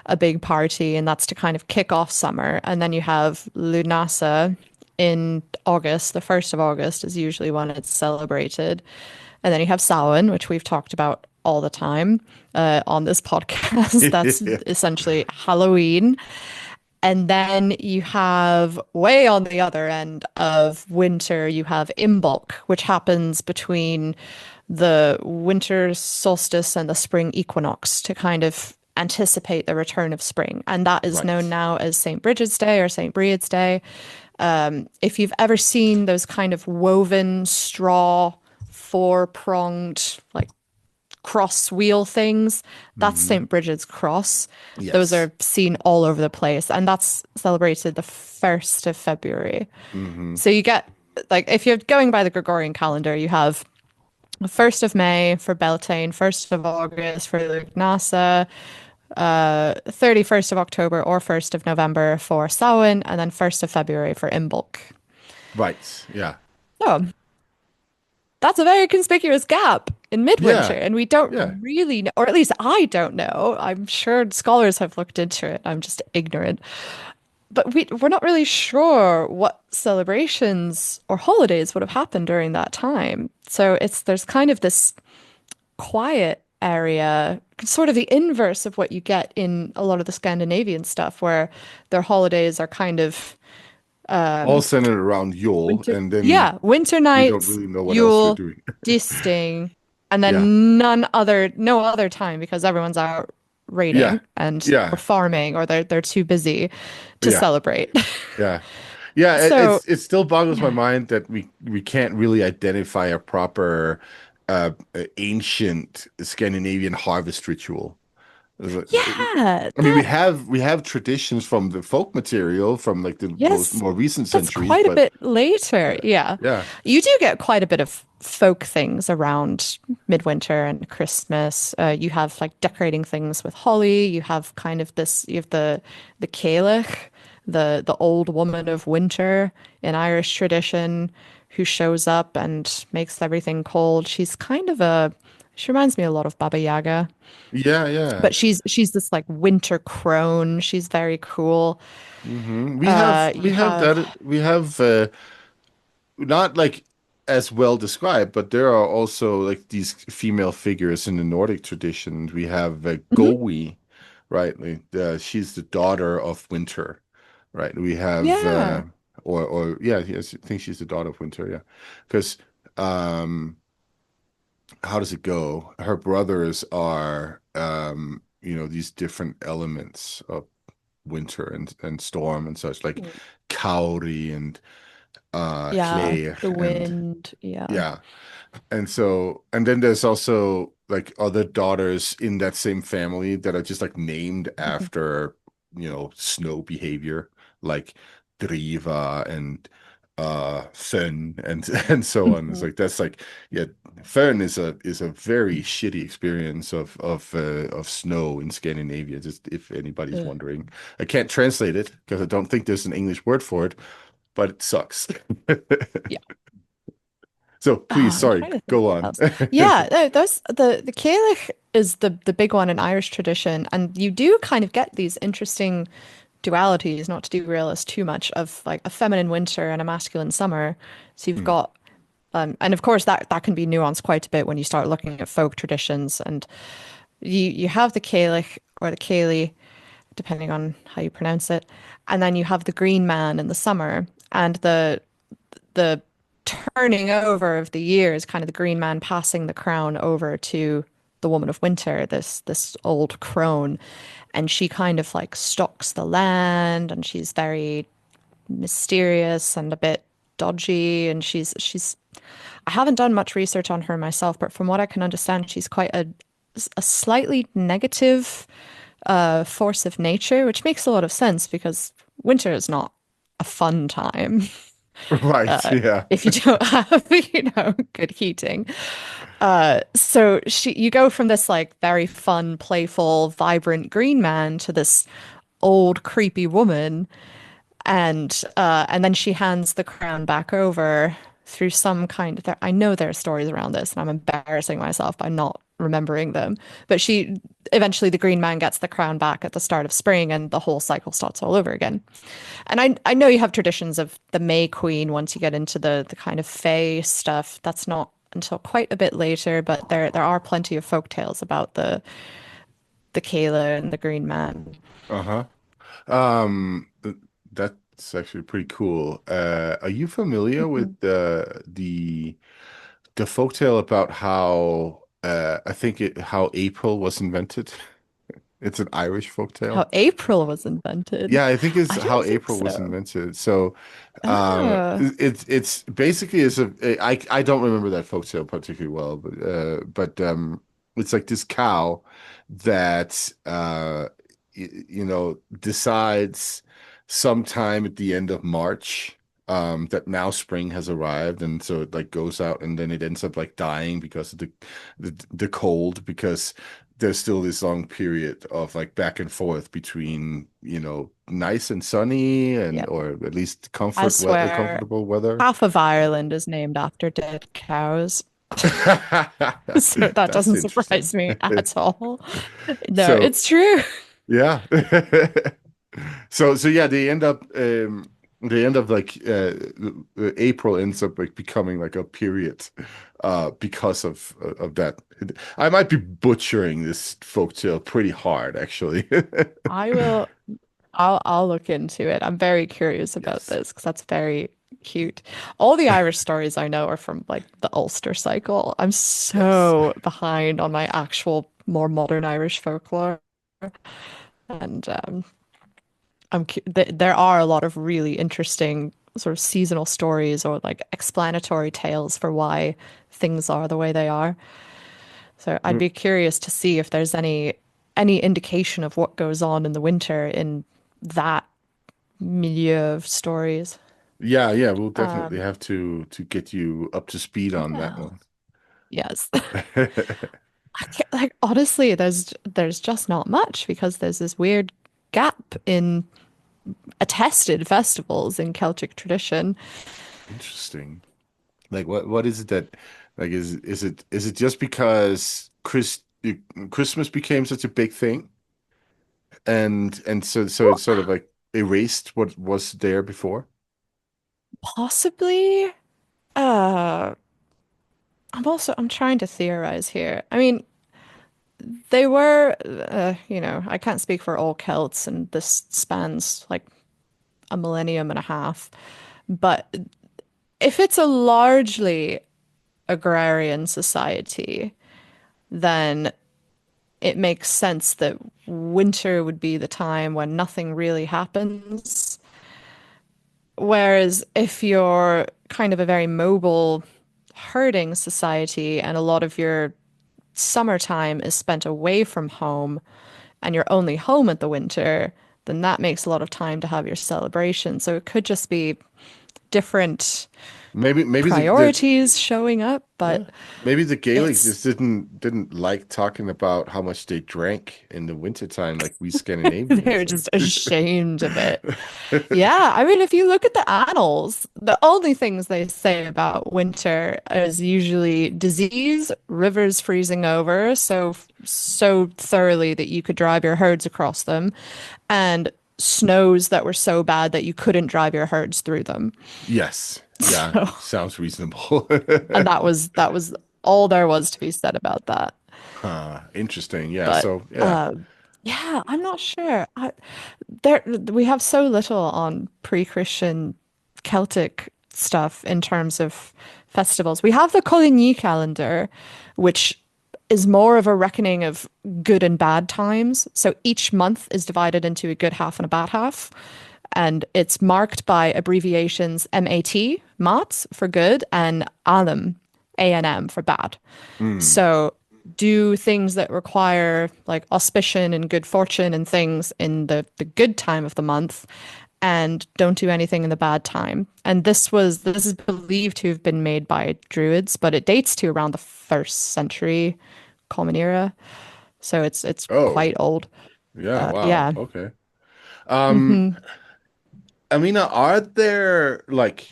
a big party, and that's to kind of kick off summer. And then you have Lunasa in August, the 1st of August is usually when it's celebrated. And then you have Samhain, which we've talked about all the time on this podcast. That's essentially Halloween. And then you have way on the other end of winter, you have Imbolc, which happens between the winter solstice and the spring equinox to kind of anticipate the return of spring. And that is known Right. now as St. Bridget's Day or St. Breed's Day. If you've ever seen those kind of woven straw, four-pronged, like cross wheel things. That's Hmm. St. Bridget's Cross. Those Yes. are seen all over the place, and that's celebrated the 1st of February. Hmm. So you get, like, if you're going by the Gregorian calendar, you have the 1st of May for Beltane, 1st of August for Lugnasa, 31st of October or 1st of November for Samhain, and then 1st of February for Imbolc. Right. Yeah. So that's a very conspicuous gap in midwinter, Yeah. and we don't Yeah. really know, or at least I don't know. I'm sure scholars have looked into it. I'm just ignorant. But we're not really sure what celebrations or holidays would have happened during that time. So there's kind of this quiet area, sort of the inverse of what you get in a lot of the Scandinavian stuff, where their holidays are kind of All centered around Yule, Winter, and then yeah, winter we don't nights, really know what else they're Yule, doing. disting, and Yeah, then no other time because everyone's out yeah, raiding and or yeah, farming or they're too busy to yeah, celebrate. yeah. Yeah, So, it still boggles my yeah. mind that we can't really identify a proper ancient Scandinavian harvest ritual. Yeah, I mean, that we have traditions from the folk material from like the most yes, more recent that's centuries, quite a but bit later. Yeah. yeah. You do get quite a bit of folk things around midwinter and Christmas. You have like decorating things with holly. You have kind of this, you have the Cailleach, the old woman of winter in Irish tradition who shows up and makes everything cold. She reminds me a lot of Baba Yaga, Yeah, yeah. but she's this like winter crone. She's very cool. We You have have that we have not like as well described, but there are also like these female figures in the Nordic tradition. We have Mhm. Gowi, right? Like, she's the daughter of Winter, right? We have Yeah. or yeah, yes, I think she's the daughter of Winter, yeah. Because um how does it go? Her brothers are these different elements of winter and storm and such, like Kauri and Yeah, Clay the and wind. Yeah. yeah. And so, and then there's also like other daughters in that same family that are just like named Mhm. after, snow behavior, like Driva and Fön and and so on. It's Mhm. like that's like yeah, Fön is a very shitty experience of snow in Scandinavia, just if anybody's Ugh. wondering. I can't translate it because I don't think there's an English word for it, but it sucks. Yeah. So please, I'm sorry, trying to think go what on. else. Yeah, no, those the Cailleach is the big one in Irish tradition, and you do kind of get these interesting dualities, not to derail us too much, of like a feminine winter and a masculine summer. So you've Hmm. got and of course that can be nuanced quite a bit when you start looking at folk traditions, and you have the Cailleach or the Cayley, depending on how you pronounce it, and then you have the Green Man in the summer, and the turning over of the years, kind of the Green Man passing the crown over to the Woman of Winter, this old crone, and she kind of like stalks the land, and she's very mysterious and a bit dodgy, and she's I haven't done much research on her myself, but from what I can understand, she's quite a slightly negative force of nature, which makes a lot of sense because winter is not a fun time Right, yeah. if you don't have, good heating. So you go from this like very fun, playful, vibrant green man to this old, creepy woman, and then she hands the crown back over through some kind of. I know there are stories around this, and I'm embarrassing myself by not remembering them. But she eventually, the green man gets the crown back at the start of spring, and the whole cycle starts all over again. And I know you have traditions of the May Queen once you get into the kind of Fae stuff. That's not until quite a bit later, but there are plenty of folk tales about the Kayla and the Green Man. Uh-huh. That's actually pretty cool. Are you familiar Mhm. with the folktale about how I think how April was invented? It's an Irish folktale. How April was invented. Yeah, I think it's I how don't think April was so. invented. So, Ah, it's basically is I don't remember that folk tale particularly well, but it's like this cow that decides sometime at the end of March that now spring has arrived, and so it like goes out and then it ends up like dying because of the cold because there's still this long period of like back and forth between, nice and sunny and yeah. or at least I swear, comfortable weather. half of Ireland is named after dead cows. So that That's doesn't interesting. surprise me at all. No, So, it's true. yeah. So yeah, they end up like April ends up like becoming like a period because of that. I might be butchering this folktale pretty hard actually. I will. I'll look into it. I'm very curious about Yes. this because that's very cute. All the Irish stories I know are from like the Ulster cycle. I'm Yes. so behind on my actual more modern Irish folklore, and there are a lot of really interesting sort of seasonal stories or like explanatory tales for why things are the way they are. So I'd Mm, be curious to see if there's any indication of what goes on in the winter in that milieu of stories. yeah, yeah, we'll definitely Um, have to get you up to speed on that well, one. yes. Like honestly, there's just not much because there's this weird gap in attested festivals in Celtic tradition. Interesting. Like what is it that like is it just because Christmas became such a big thing and so it's sort of like erased what was there before? Possibly. Uh, I'm trying to theorize here. I mean, they were, I can't speak for all Celts, and this spans like a millennium and a half. But if it's a largely agrarian society, then it makes sense that winter would be the time when nothing really happens. Whereas if you're kind of a very mobile herding society and a lot of your summertime is spent away from home and you're only home at the winter, then that makes a lot of time to have your celebration. So it could just be different Maybe the priorities showing up, yeah. but Maybe the Gaelic it's just didn't like talking about how much they drank in the wintertime like we Scandinavians. they're just ashamed of it. Yeah, I mean, if you look at the annals, the only things they say about winter is usually disease, rivers freezing over so thoroughly that you could drive your herds across them, and snows that were so bad that you couldn't drive your herds through them. Yes. Yeah, So, sounds reasonable. and that was all there was to be said about that. Huh, interesting. Yeah, But so yeah. yeah, I'm not sure. We have so little on pre-Christian Celtic stuff in terms of festivals. We have the Coligny calendar, which is more of a reckoning of good and bad times. So each month is divided into a good half and a bad half. And it's marked by abbreviations MAT, MAT for good, and ANM, ANM for bad. Hmm. So do things that require like auspicion and good fortune and things in the good time of the month and don't do anything in the bad time. And this is believed to have been made by Druids, but it dates to around the first century Common Era. So it's Oh, quite old. yeah, wow. Yeah. Okay. Um, Hmm. Amina, are there like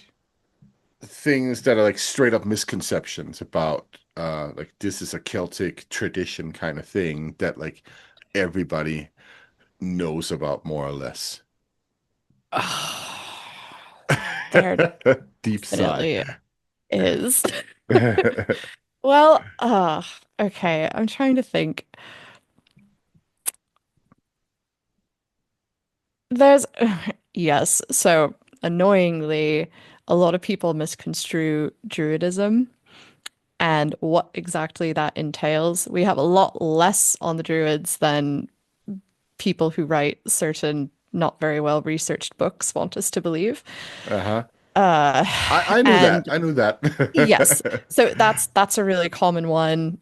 things that are like straight up misconceptions about like this is a Celtic tradition kind of thing that like everybody knows about more or less? There Deep sigh. definitely is. Well, okay. I'm trying to think. There's, yes. So annoyingly, a lot of people misconstrue Druidism and what exactly that entails. We have a lot less on the Druids than people who write certain not very well researched books want us to believe. Uh-huh. Uh, I knew that. and I knew that. yes, so that's a really common one.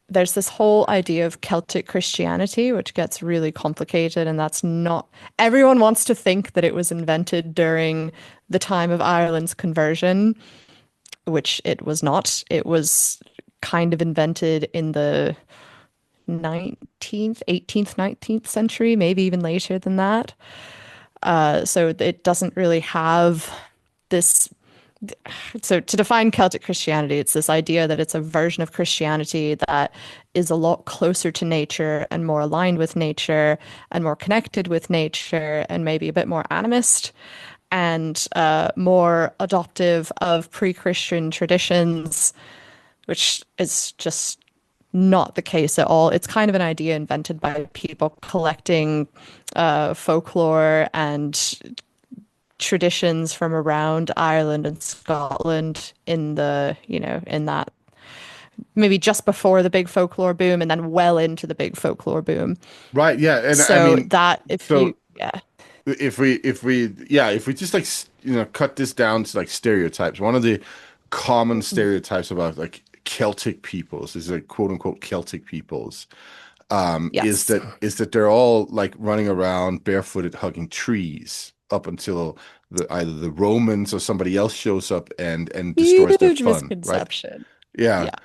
There's this whole idea of Celtic Christianity, which gets really complicated, and that's not everyone wants to think that it was invented during the time of Ireland's conversion, which it was not. It was kind of invented in the 19th, 18th, 19th century, maybe even later than that. So it doesn't really have this. So, to define Celtic Christianity, it's this idea that it's a version of Christianity that is a lot closer to nature and more aligned with nature and more connected with nature and maybe a bit more animist and more adoptive of pre Christian traditions, which is just not the case at all. It's kind of an idea invented by people collecting folklore and traditions from around Ireland and Scotland in the, in that maybe just before the big folklore boom and then well into the big folklore boom. Right. Yeah. And I So mean, that if you, so yeah. if we just like cut this down to like stereotypes, one of the common Mhm. stereotypes about like Celtic peoples is like quote unquote Celtic peoples, is Yes. that they're all like running around barefooted hugging trees up until either the Romans or somebody else shows up and destroys their Huge fun, right? misconception. Yeah. Yeah.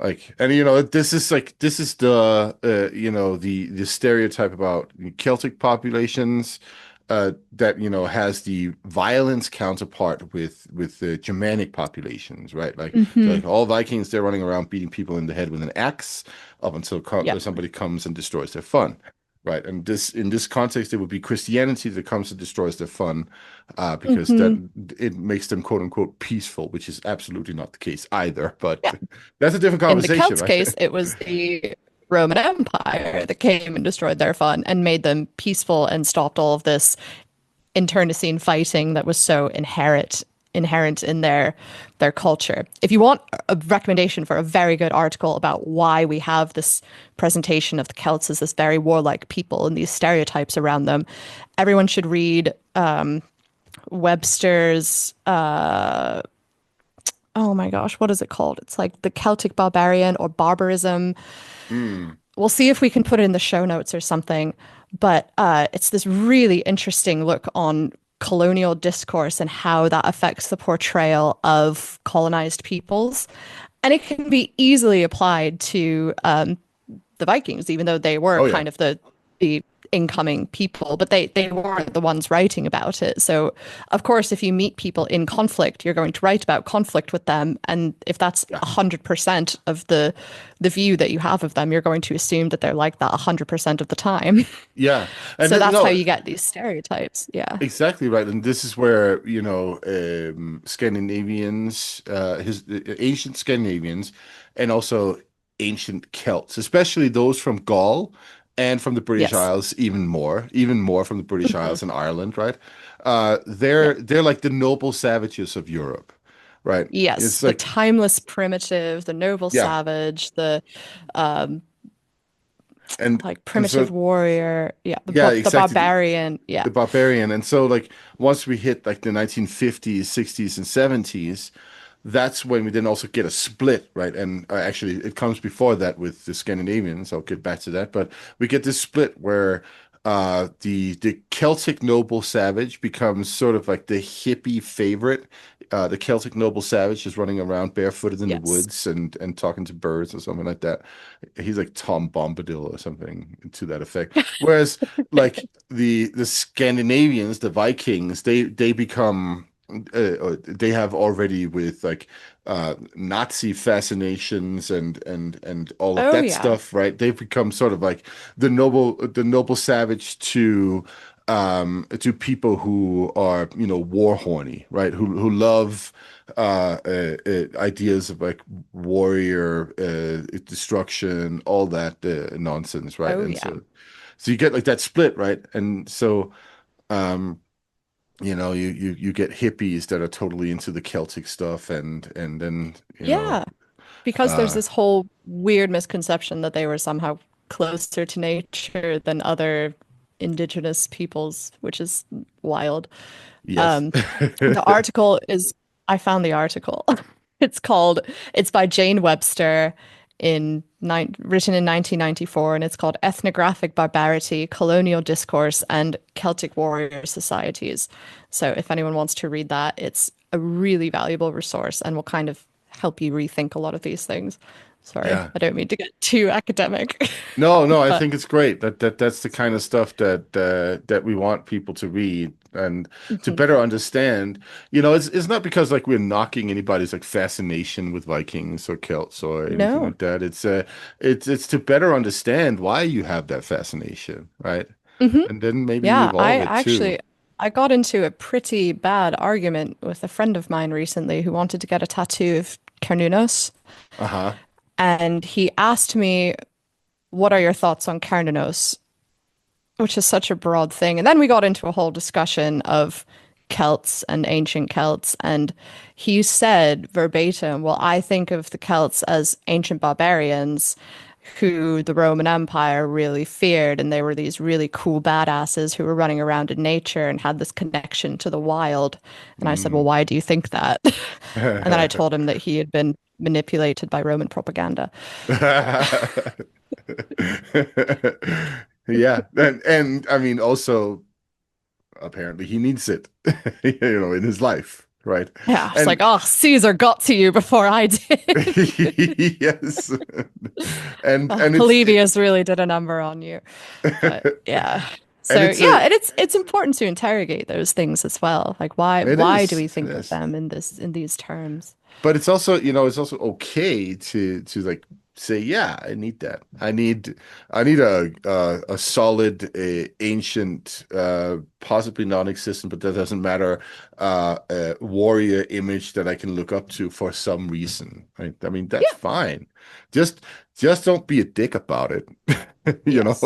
Like, and this is the the stereotype about Celtic populations, that has the violence counterpart with the Germanic populations, right? Like, so Hmm. like all Vikings, they're running around beating people in the head with an axe up until Yeah. somebody comes and destroys their fun, right? And this in this context, it would be Christianity that comes and destroys their fun, because that Hmm. it makes them quote unquote peaceful, which is absolutely not the case either. But Yeah. that's a different In the conversation, Celts right? case, it was the Roman Empire that came and destroyed their fun and made them peaceful and stopped all of this internecine fighting that was so inherent in their culture. If you want a recommendation for a very good article about why we have this presentation of the Celts as this very warlike people and these stereotypes around them, everyone should read Webster's oh my gosh, what is it called? It's like the Celtic barbarian or barbarism. Mm. We'll see if we can put it in the show notes or something. But it's this really interesting look on colonial discourse and how that affects the portrayal of colonized peoples. And it can be easily applied to the Vikings, even though they were Oh yeah. kind of the incoming people, but they weren't the ones writing about it. So, of course, if you meet people in conflict, you're going to write about conflict with them, and if that's Yeah. 100% of the view that you have of them, you're going to assume that they're like that 100% of the time. Yeah. And So that's how no, you get these stereotypes. Yeah. exactly right. And this is where, Scandinavians, his ancient Scandinavians, and also ancient Celts, especially those from Gaul and from the British Yes. Isles, even more from the British Mhm. Isles and Ireland, right? Yeah. They're like the noble savages of Europe, right? Yes, It's the like, timeless primitive, the noble yeah, savage, the um, like and primitive so warrior. Yeah, yeah, the exactly. barbarian. Yeah. The barbarian. And so like once we hit like the 1950s, 60s, and 70s, that's when we then also get a split, right? And actually, it comes before that with the Scandinavians. I'll get back to that, but we get this split where the Celtic noble savage becomes sort of like the hippie favorite. The Celtic noble savage is running around barefooted in the Yes. woods and talking to birds or something like that. He's like Tom Bombadil or something to that effect. Whereas like the Scandinavians, the Vikings, they become they have already with like Nazi fascinations and all of Oh that yeah. stuff, right? They've become sort of like the noble savage to people who are, war horny, right? Who love ideas of like warrior destruction, all that nonsense, right? Oh And yeah. so you get like that split, right? And so um you get hippies that are totally into the Celtic stuff and then, Yeah. Because there's uh this whole weird misconception that they were somehow closer to nature than other indigenous peoples, which is wild. yes. Um, the article is, I found the article. It's by Jane Webster written in 1994, and it's called Ethnographic Barbarity, Colonial Discourse, and Celtic Warrior Societies. So if anyone wants to read that, it's a really valuable resource and will kind of help you rethink a lot of these things. Sorry, Yeah. I don't mean to get too academic, No, no, I but think it's great. That's the kind of stuff that we want people to read and to mhm. better understand. It's not because like we're knocking anybody's like fascination with Vikings or Celts or anything No. like that. It's to better understand why you have that fascination, right? Hmm. And then maybe Yeah, evolve it too. I got into a pretty bad argument with a friend of mine recently who wanted to get a tattoo of Cernunnos. Uh-huh. And he asked me, what are your thoughts on Carnanos? Which is such a broad thing. And then we got into a whole discussion of Celts and ancient Celts. And he said verbatim, well, I think of the Celts as ancient barbarians who the Roman Empire really feared. And they were these really cool badasses who were running around in nature and had this connection to the wild. And I said, well, Mm. why do you think that? And then I told him that he had been manipulated by Roman propaganda. Yeah, and I mean also apparently he needs it, in his life, right? Yeah, it's like, And oh, Caesar got to you before I did. yes, and Oh, and Polybius really did a number on you. But yeah. and So it's yeah, a and it's important to interrogate those things as well. Like it why do is, we it think of is. them in this in these terms? But it's also, it's also okay to like say, yeah, I need that. I need a solid, ancient, possibly non-existent, but that doesn't matter, warrior image that I can look up to for some reason. Right? I mean, that's Yeah. fine. Just just don't be a dick about it. You know?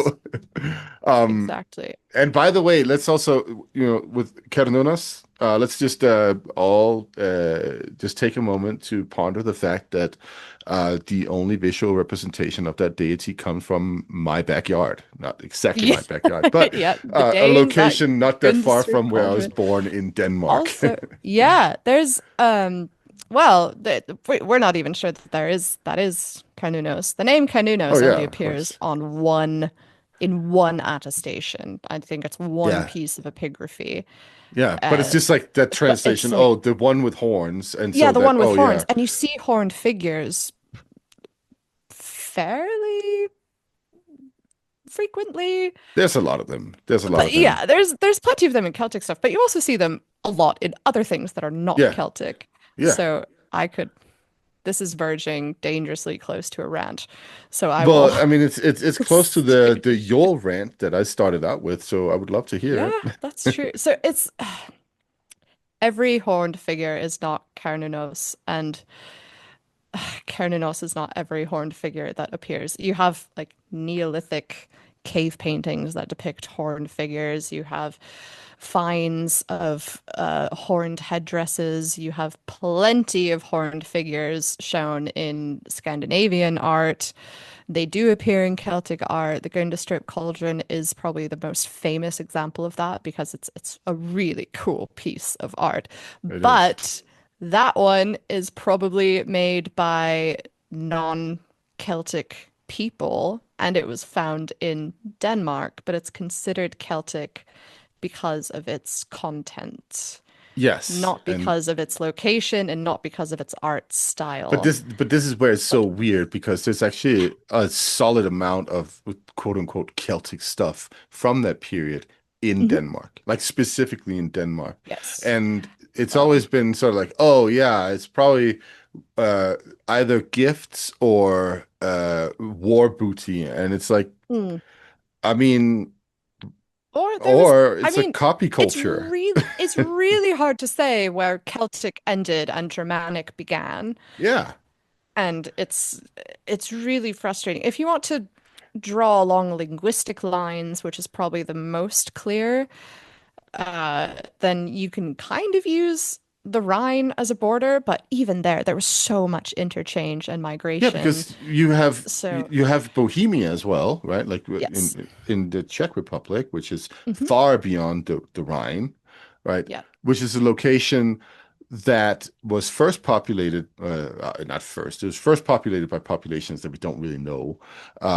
Yes, Um, exactly. and by the way, let's also, with Carnunas, let's just all just take a moment to ponder the fact that the only visual representation of that deity comes from my backyard. Not exactly Yeah. my backyard, but Yeah, the a Danes at location not that far Gundestry from where I was Cauldron. born in Denmark. Also, yeah, there's well, we're not even sure that that is Carnunos. The name Oh Carnunos only yeah, of appears course. on one in one attestation. I think it's one Yeah. piece of epigraphy. Yeah, but it's Uh, just like that but it's translation. like Oh, the one with horns, and yeah, so the that. one with Oh horns, yeah, and you see horned figures fairly frequently. there's a lot of them. There's a lot But of them. yeah, there's plenty of them in Celtic stuff, but you also see them a lot in other things that are not Yeah, Celtic. yeah. So I could this is verging dangerously close to a rant. So I will Well, I mean, it's close to the stay. the Yule rant that I started out with, so I would love to hear Yeah, it. that's true. So it's every horned figure is not Cernunnos, and Cernunnos is not every horned figure that appears. You have like Neolithic cave paintings that depict horned figures. You have finds of horned headdresses. You have plenty of horned figures shown in Scandinavian art. They do appear in Celtic art. The Gundestry Cauldron is probably the most famous example of that because it's a really cool piece of art. It is. But that one is probably made by non-Celtic people, and it was found in Denmark, but it's considered Celtic because of its content, Yes, not and because of its location and not because of its art but style. this is where it's so But weird because there's actually a solid amount of quote unquote Celtic stuff from that period in mhm, Denmark, like specifically in Denmark. yes. And it's Um, always been sort of like, oh yeah, it's probably uh either gifts or war booty. And it's like, hmm. I mean, Or there was, or I it's a mean, copy culture. it's really hard to say where Celtic ended and Germanic began. Yeah. And it's really frustrating. If you want to draw along linguistic lines, which is probably the most clear, then you can kind of use the Rhine as a border, but even there was so much interchange and Yeah, migration. because you have So, you have Bohemia as well, right? Like yes. in the Czech Republic, which is Hmm. far beyond the Rhine, right? Yeah. Which is a location that was first populated, not first, it was first populated by populations that we don't really know.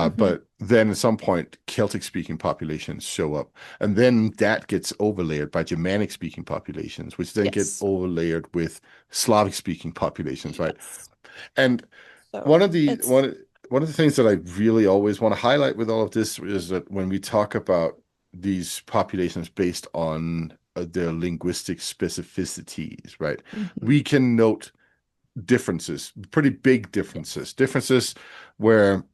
Hmm. But then at some point, Celtic-speaking populations show up, and then that gets overlaid by Germanic-speaking populations, which then get Yes. overlaid with Slavic-speaking populations, right? Yes. And So one of the it's one of the things that I really always want to highlight with all of this is that when we talk about these populations based on their linguistic specificities, right? mhm. We can note differences, pretty big differences, Yes. differences where,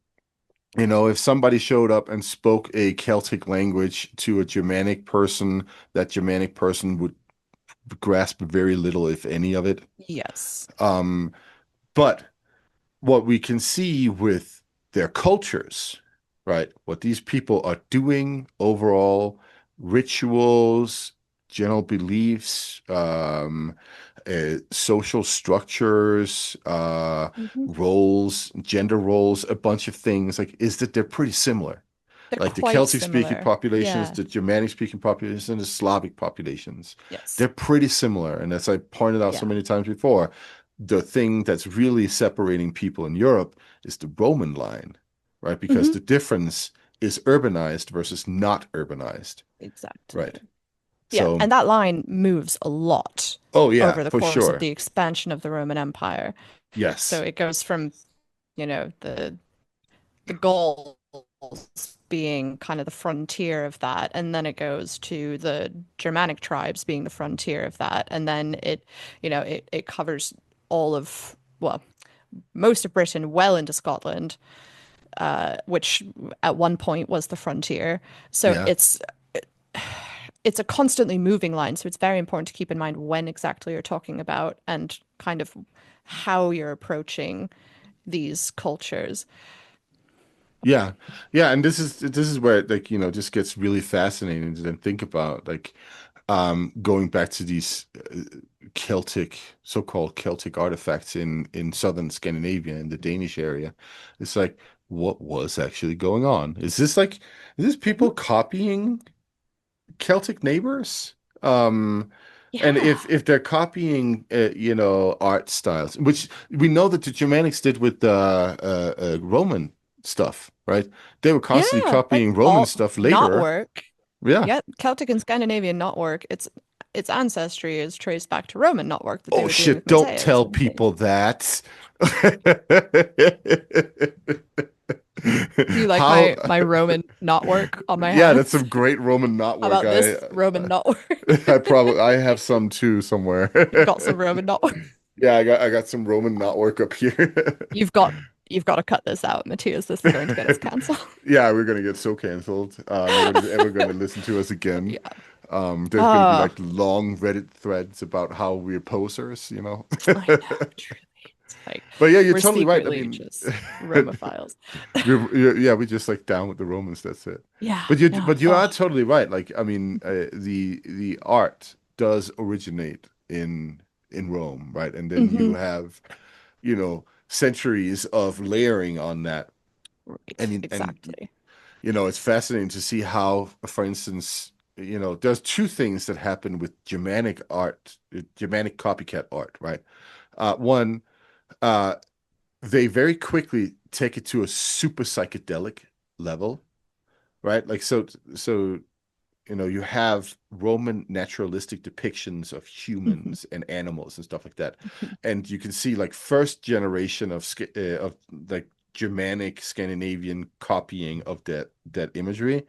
if somebody showed up and spoke a Celtic language to a Germanic person, that Germanic person would grasp very little, if any of it. Yes. Um, but what we can see with their cultures, right? What these people are doing overall, rituals, general beliefs, social structures, Hmm. roles, gender roles, a bunch of things, like is that they're pretty similar. They're Like the quite Celtic speaking similar. populations, Yeah. the Germanic speaking populations, and the Slavic populations. Yes. They're pretty similar. And as I pointed out so Yeah. many times before, the thing that's really separating people in Europe is the Roman line, right? Because Hmm. the difference is urbanized versus not urbanized, right? Exactly. Yeah. So, And that line moves a lot oh yeah, over the for course of sure. the expansion of the Roman Empire. So Yes. it goes from, the Gauls being kind of the frontier of that, and then it goes to the Germanic tribes being the frontier of that, and then it covers all of, well, most of Britain well into Scotland, which at one point was the frontier. So Yeah. it's a constantly moving line. So it's very important to keep in mind when exactly you're talking about and kind of how you're approaching these cultures. Yeah. Yeah. And this is where it, like, just gets really fascinating to then think about like going back to these Celtic, so-called Celtic artifacts in southern Scandinavia in the Danish area. It's like, what was actually going on? Is this people Mhm. copying Celtic neighbors? And Yeah. if they're copying, art styles, which we know that the Germanics did with the Roman stuff, right? They were constantly Yeah, like copying Roman all stuff knot later. work. Yeah. Yeah, Celtic and Scandinavian knot work. Its ancestry is traced back to Roman knot work that they Oh were doing shit, with don't mosaics tell and things. people that. Do you like How, my Roman knot work on my yeah, that's hands? some great Roman knot How work. about this Roman knot work? I have some too somewhere. You've got some Roman knot work. Yeah, I got some Roman knot work up here. You've got you've got to cut this out, Matthias. This is going to get us canceled. Yeah, we're gonna get so canceled. Nobody's ever gonna listen to us again. Yeah. There's gonna be like Ah, long Reddit threads about how we're posers. I know, truly. It's like But yeah, you're we're totally right. I secretly mean, just Romophiles. yeah, we just like down with the Romans. That's it. Yeah, no. But you Oh. are totally right. Like, I mean, the art does originate in Rome, right? And then you Hmm. have, centuries of layering on that. Right, And exactly. it's fascinating to see how, for instance, there's two things that happen with Germanic art, Germanic copycat art, right? One, uh, they very quickly take it to a super psychedelic level, right? Like so you have Roman naturalistic depictions of Hmm. humans and animals and stuff like that. And you can see like first generation of like Germanic Scandinavian copying of that imagery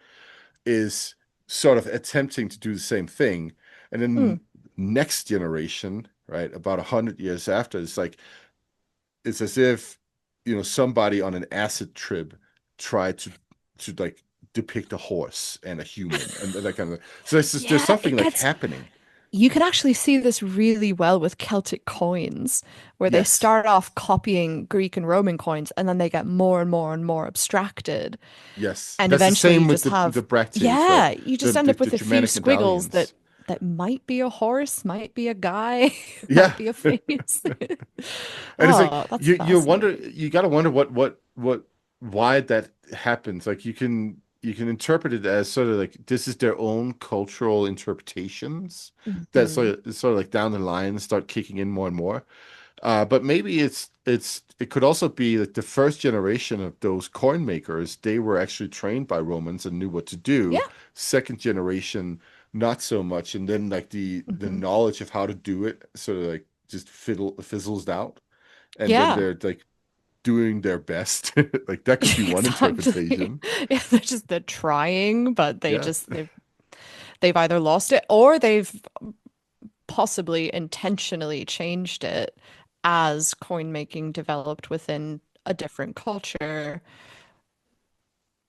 is sort of attempting to do the same thing. And Mm. then next generation, right, about 100 years after, it's as if somebody on an acid trip tried to like depict a horse and a human and that kind of so there's Yeah, something like happening. you can actually see this really well with Celtic coins, where they Yes, start off copying Greek and Roman coins and then they get more and more and more abstracted. yes, And that's the eventually same you with just the have, bracteates, right? yeah, you the just end the, up the with a few Germanic squiggles medallions. that might be a horse, might be a guy, might Yeah. be a face. And it's like Oh, that's you fascinating. got to wonder what why that happens. Like you can interpret it as sort of like this is their own cultural interpretations that Hmm. sort of like down the line start kicking in more and more. But maybe it could also be that the first generation of those coin makers, they were actually trained by Romans and knew what to do. Yeah. Second generation, not so much. And then like the Hmm. knowledge of how to do it sort of like just fizzles out. And then Yeah, they're like doing their best. Like that could be one exactly. interpretation. Yeah, they're trying, but Yeah. they've either lost it or they've possibly intentionally changed it as coin making developed within a different culture.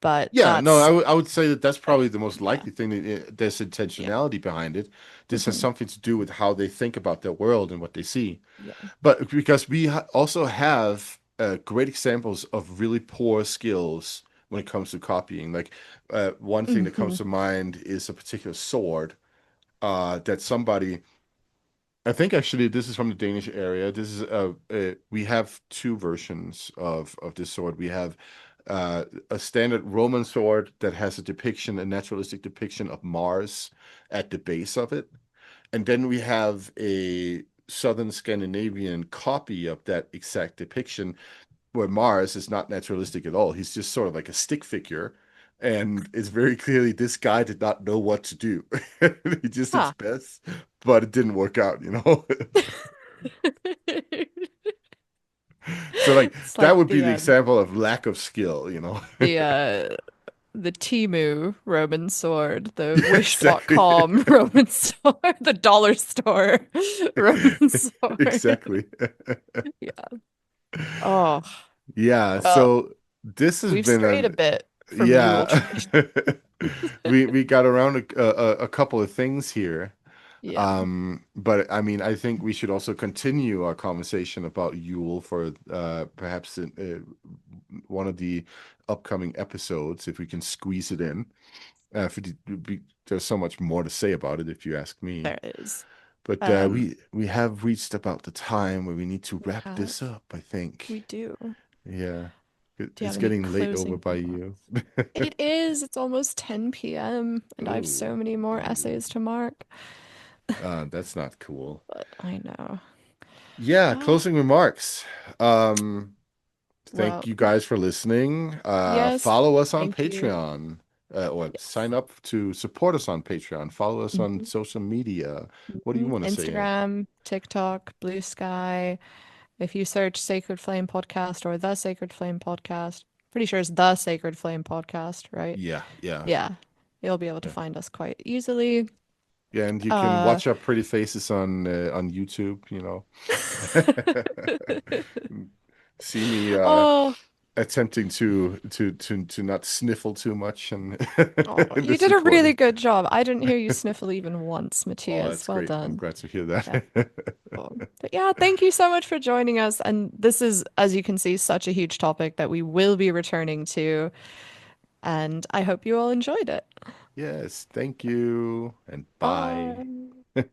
But Yeah, no, that's I would say that that's probably the most yeah, likely thing that there's yeah. intentionality behind it. This has Hmm. something to do with how they think about their world and what they see. Yeah. But because we also have great examples of really poor skills when it comes to copying. Like one thing that comes Hmm. to mind is a particular sword that somebody. I think actually this is from the Danish area. This is we have two versions of this sword. We have a standard Roman sword that has a depiction, a naturalistic depiction of Mars at the base of it. And then we have a Southern Scandinavian copy of that exact depiction where Mars is not naturalistic at all. He's just sort of like a stick figure. And it's very clearly this guy did not know what to do. He just did his Huh. best, but it didn't work out, you know? So like It's that like would be the example of lack of skill, you know? the uh the Timu Roman sword, the Yeah, exactly. Wish.com Roman sword, the dollar store Roman sword. Exactly. Yeah. Oh, Yeah, well, so this has we've been strayed a a bit from Yule yeah. tradition. We got around a couple of things here. Yeah, But I mean, I think we should also continue our conversation about Yule for perhaps in, one of the upcoming episodes if we can squeeze it in. There's so much more to say about it if you ask me. there is. But Um, we have reached about the time where we need to we wrap have, this up, I think. we do. Yeah. Do you have It's any getting late over closing by you. remarks? It is. It's almost 10 p.m. and I have Ooh, so many more ooh. essays to mark. That's not cool. But I know. Yeah, Ah, closing remarks. Um, Thank well, you guys for listening. yes. Follow us on Thank you. Patreon, or Yes. sign up to support us on Patreon. Follow us on Mhm. social media. What do you Mhm. want to say? Instagram, TikTok, Blue Sky. If you search Sacred Flame Podcast or The Sacred Flame Podcast, pretty sure it's The Sacred Flame Podcast, right? Yeah, yeah, Yeah. You'll be able to yeah, find us quite easily. yeah. And you can Uh, watch our pretty faces on YouTube. You know, see me oh, attempting to not sniffle too much and oh, in you this did a really recording. good job. I didn't hear you sniffle even once, Oh, Matthias. that's Well great. I'm done. glad to hear Yeah. that. Cool. But yeah, thank you so much for joining us. And this is, as you can see, such a huge topic that we will be returning to. And I hope you all enjoyed it. Yes, thank you and bye. Bye.